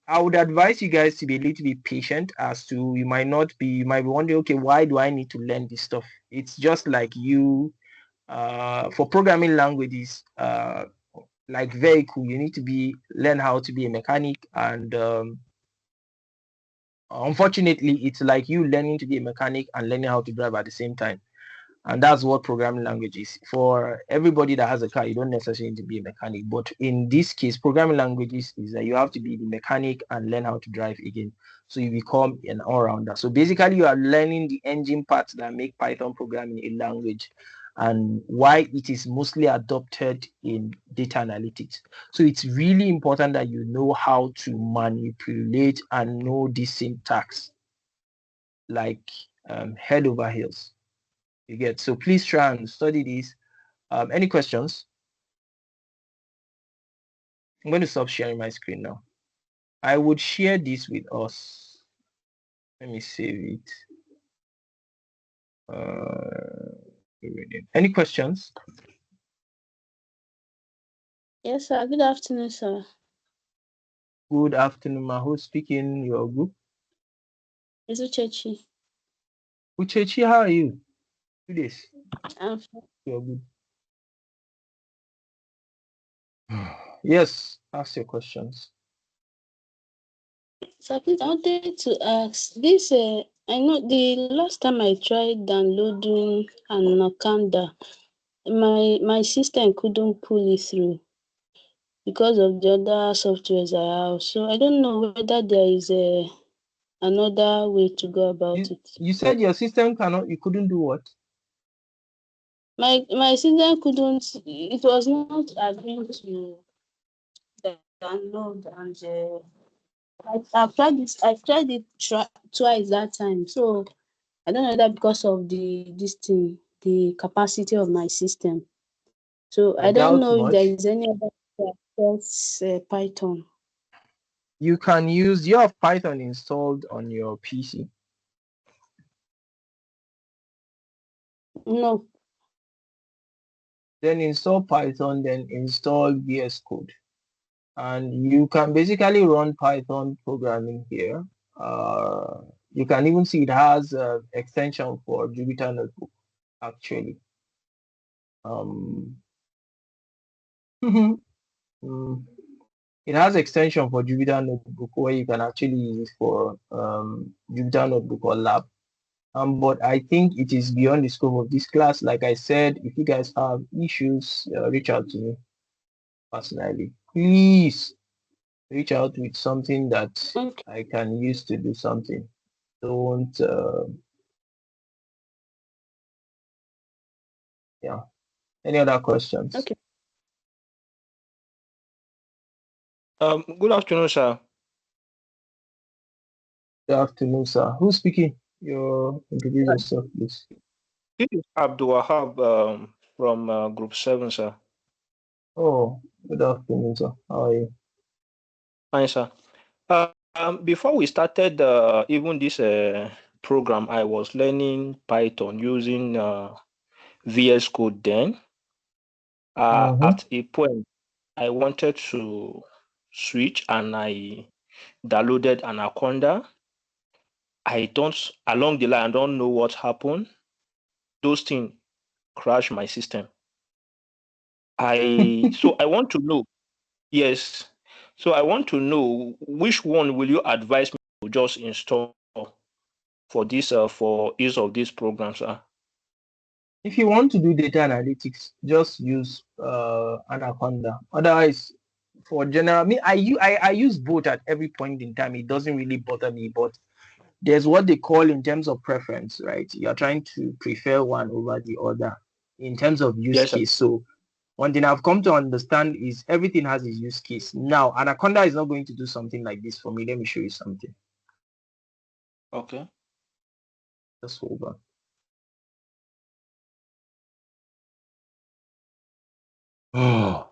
I would advise you guys to be a little bit patient, as to you might be wondering, okay, why do I need to learn this stuff? It's just like you for programming languages, like vehicle, you need to learn how to be a mechanic, and unfortunately it's like you learning to be a mechanic and learning how to drive at the same time. And that's what programming language is. For everybody that has a car, you don't necessarily need to be a mechanic. But in this case, programming languages is that you have to be the mechanic and learn how to drive again. So you become an all-rounder. So basically, you are learning the engine parts that make Python programming a language, and why it is mostly adopted in data analytics. So it's really important that you know how to manipulate and know the syntax, like head over heels. You get, so please try and study this. Any questions? I'm going to stop sharing my screen now. I would share this with us. Let me save it. Any questions? Yes, sir. Good afternoon, sir. Good afternoon, ma. Who's speaking? Your group? It's Uchechi. Uchechi, how are you? 2 days. I'm fine. You're good. Yes, ask your questions. So please, I wanted to ask this. I know the last time I tried downloading Anaconda, my system couldn't pull it through because of the other softwares I have. So I don't know whether there is another way to go about it. You said your system you couldn't do what? My system couldn't. It was not agreeing to download, and I've tried this. I've tried it twice that time. So I don't know that because of the capacity of my system. So I don't doubt know if there much. is any other way to access Python. You can use. You have Python installed on your PC. No. Then install Python. Then install VS Code, and you can basically run Python programming here. You can even see it has an extension for Jupyter Notebook. Actually, it has extension for Jupyter Notebook where you can actually use it for Jupyter Notebook or Lab. But I think it is beyond the scope of this class. Like I said, if you guys have issues, reach out to me personally. Please reach out with something that I can use to do something. Don't, yeah. Any other questions? Okay. Good afternoon, sir. Good afternoon, sir. Who's speaking? You introduce yourself, please. This is Abdul Wahab from Group 7, sir. Oh, good afternoon, sir. How are you? Fine, sir. Before we started even this program, I was learning Python using VS Code then. At a point, I wanted to switch and I downloaded Anaconda. Along the line, I don't know what happened. Those things crashed my system. So I want to know, yes. So I want to know which one will you advise me to just install for this for ease of this program, sir? If you want to do data analytics, just use Anaconda. Otherwise, for general, I use both at every point in time. It doesn't really bother me, but there's what they call in terms of preference, right? You're trying to prefer one over the other in terms of use case. So one thing I've come to understand is everything has its use case. Now, Anaconda is not going to do something like this for me. Let me show you something. Okay. Just hold on. Oh,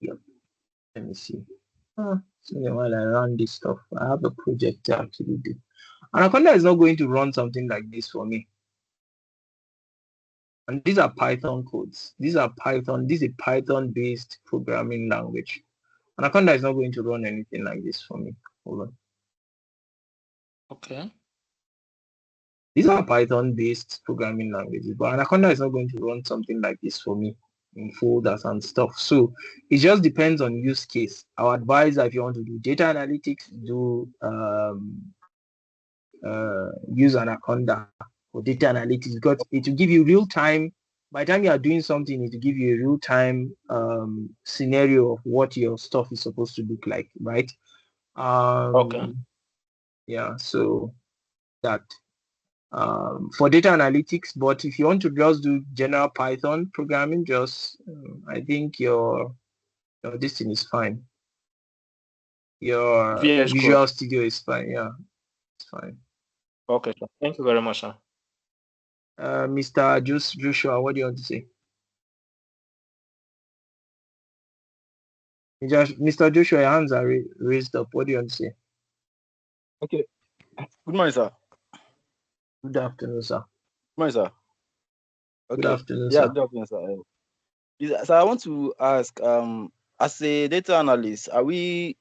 yep. Let me see. So while I run this stuff, I have a project to actually do. Anaconda is not going to run something like this for me. And these are Python codes. These are Python. This is a Python-based programming language. Anaconda is not going to run anything like this for me. Hold on. Okay. These are Python-based programming languages, but Anaconda is not going to run something like this for me in folders and stuff. So it just depends on use case. Our advice, if you want to do data analytics, use Anaconda for data analytics because it will give you real time. By the time you are doing something, it will give you a real time scenario of what your stuff is supposed to look like, right? Okay. Yeah, so that for data analytics, but if you want to just do general Python programming, just I think your this thing is fine. Your Visual Studio is fine. Yeah, it's fine. Okay, sir. Thank you very much, sir. Mr. Joshua, what do you want to say? Mr. Joshua, your hands are raised up. What do you want to say? Okay. Good morning, sir. Good afternoon, sir. Good morning, sir. Okay. Good afternoon, yeah, sir. good afternoon, sir. So I want to ask, as a data analyst, are we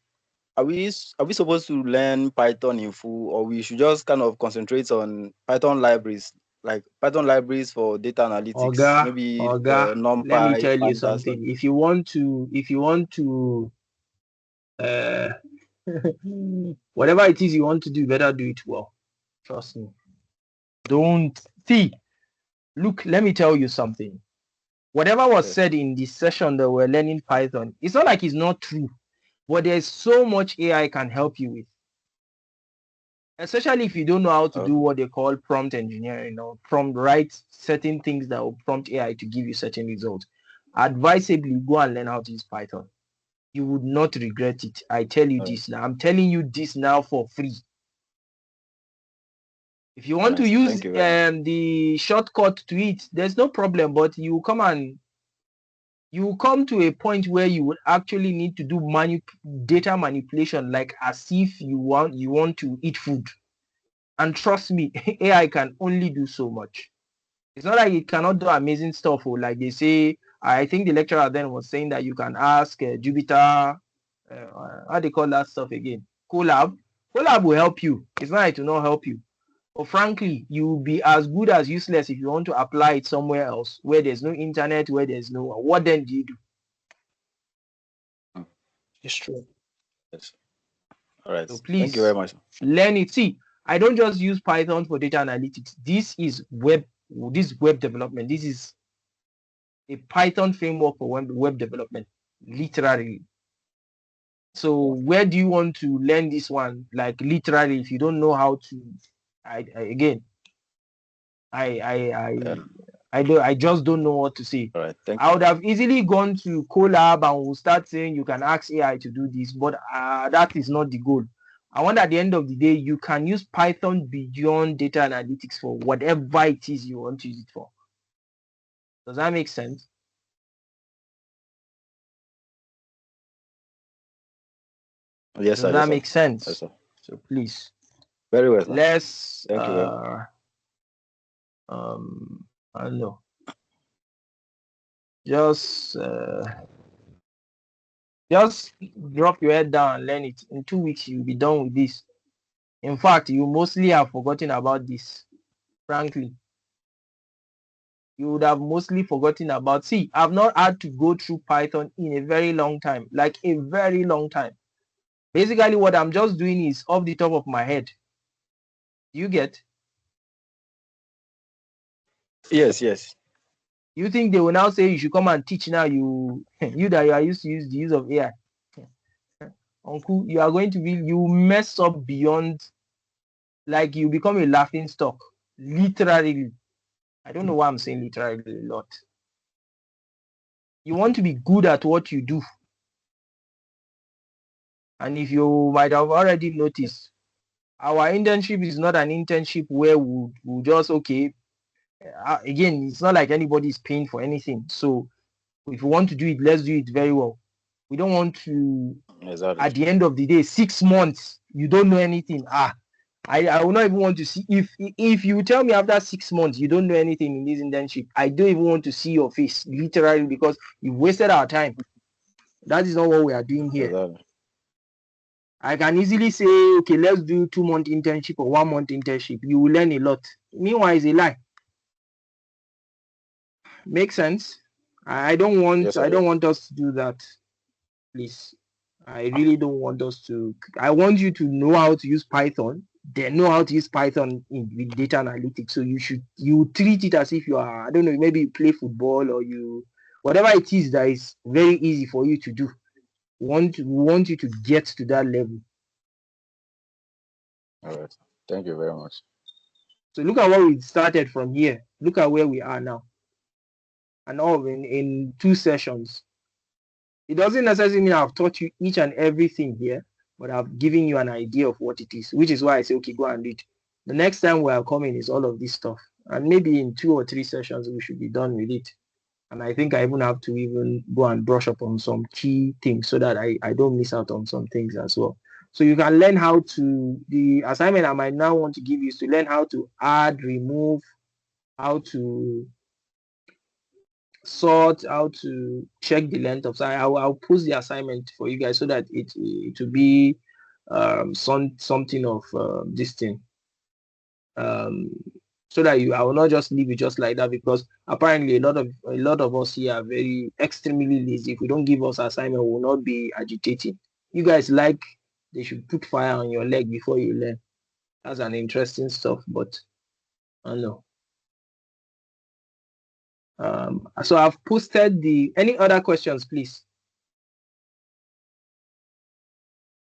supposed to learn Python in full, or we should just kind of concentrate on Python libraries, like Python libraries for data analytics, maybe NumPy, let me tell you Pandas, something. If you want to whatever it is you want to do, you better do it well. Trust me. Don't see. Look, let me tell you something. Whatever was said in this session that we're learning Python, it's not like it's not true, but there's so much AI can help you with. especially if you don't know how to do what they call prompt engineering or write certain things that will prompt AI to give you certain results. Advisably, go and learn how to use Python. You would not regret it. I tell you this now. I'm telling you this now for free. If you want to use the shortcut to it, there's no problem. But you come to a point where you would actually need to do data manipulation, like as if you want to eat food. And trust me, AI can only do so much. It's not like it cannot do amazing stuff. Or like they say, I think the lecturer then was saying that you can ask Jupyter, how they call that stuff again? Colab. Colab will help you. It's not like to not help you. But frankly, you'll be as good as useless if you want to apply it somewhere else where there's no internet, where there's no. What then do you do? It's true. Yes. All right. So please, thank you very much. Learn it. See, I don't just use Python for data analytics. This is web development. This is a Python framework for web development, literally. So where do you want to learn this one? Like literally, if you don't know how to, I just don't know what to say. All right, thank I would have easily gone to Colab and we'll start saying you can ask AI to do this, but that is not the goal. I want at the end of the day, you can use Python beyond data analytics for whatever it is you want to use it for. Does that make sense? Yes, sir. Does that make sense? Yes, sir. So please. Very well, sir. Let's thank you very much. I don't know. Just drop your head down and learn it. In 2 weeks, you'll be done with this. In fact, you mostly have forgotten about this. Frankly, you would have mostly forgotten about. See, I've not had to go through Python in a very long time, like a very long time. Basically, what I'm just doing is off the top of my head. You get? Yes, yes. You think they will now say you should come and teach now? You that you are used to use the use of AI. Uncle, you are going to be, you mess up beyond, like you become a laughing stock. Literally. I don't know why I'm saying literally a lot. You want to be good at what you do. And if you might have already noticed, our internship is not an internship where we'll just, okay, again, it's not like anybody is paying for anything. So if you want to do it, let's do it very well. We don't want to, at the end of the day, 6 months, you don't know anything. I will not even want to see, if you tell me after 6 months you don't know anything in this internship, I don't even want to see your face, literally, because you've wasted our time. That is not what we are doing here. Exactly. I can easily say, okay, let's do 2-month internship or 1-month internship. You will learn a lot. Meanwhile, it's a lie. Make sense? I don't want, yes, I don't want us to do that. Please. I really don't want us to. I want you to know how to use Python. Then know how to use Python with data analytics. So you treat it as if you are, I don't know, maybe you play football or whatever it is that is very easy for you to do. We want you to get to that level. All right. Thank you very much. So look at where we started from here. Look at where we are now. And all in 2 sessions. It doesn't necessarily mean I've taught you each and everything here, but I've given you an idea of what it is, which is why I say, okay, go and read. The next time we are coming is all of this stuff. And maybe in 2 or 3 sessions, we should be done with it. And I think I even have to even go and brush up on some key things so that I don't miss out on some things as well. So you can learn how to, the assignment I might now want to give you is to learn how to add, remove, how to sort, how to check the length of time. I'll post the assignment for you guys so that it will be something of this thing. So that I will not just leave it just like that, because apparently a lot of us here are very extremely lazy. If we don't give us assignment, we will not be agitating. You guys like they should put fire on your leg before you learn. That's an interesting stuff, but I don't know. So I've posted any other questions, please?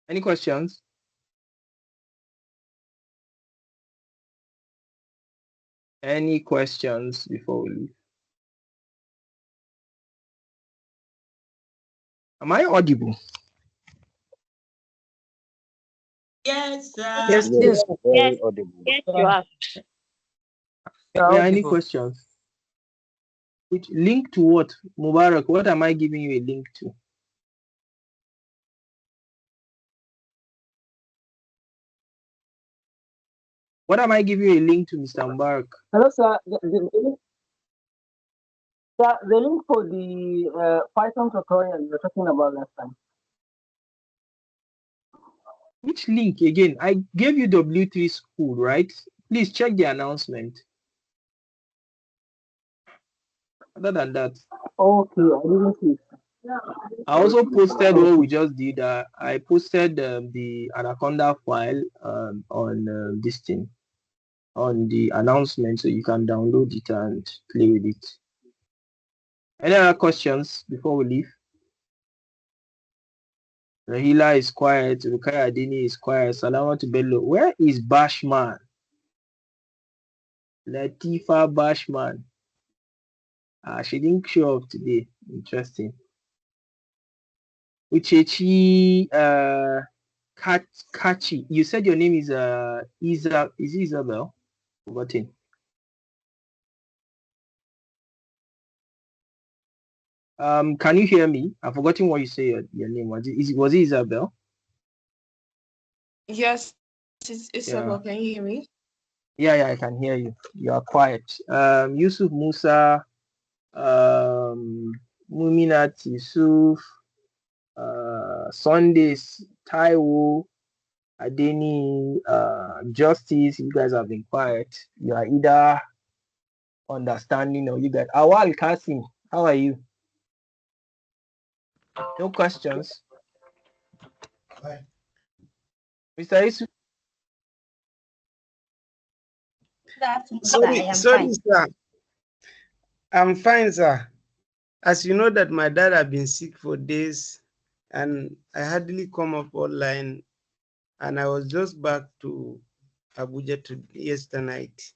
Any questions? Any questions before we leave? Am I audible? Yes, sir. Yes, Yes, very Yes, audible. yes, you are. Yeah, any questions? Which link to what? Mubarak, what am I giving you a link to? What am I giving you a link to, Mr. Mubarak? Hello, sir. The link for the Python tutorial you were talking about last time. Which link again? I gave you W3 school, right? Please check the announcement. Other than that, Okay, I didn't see. I also posted what we just did. I posted the Anaconda file on this thing, on the announcement, so you can download it and play with it. Any other questions before we leave? Rahila is quiet. Rukaya Adini is quiet. Salamatu Bello. Where is Bashman? Latifa Bashman. She didn't show up today. Interesting. Uchechi Kachi. You said your name is is it Isabel? Forgotten. Can you hear me? I've forgotten what you say your name was. Was it Isabel? Yes, it's Isabel. Yeah. Can you hear me? Yeah, I can hear you. You are quiet. Yusuf Musa, Muminat Yusuf, Sundays, Taiwo, Adeni, Justice. You guys have been quiet. You are either understanding or you guys. Awal Kasim, how are you? No questions. Hi. Mr. Isu. Sorry, sir. I'm fine, sir. As you know that my dad had been sick for days and I hardly come up online and I was just back to Abuja yesterday night.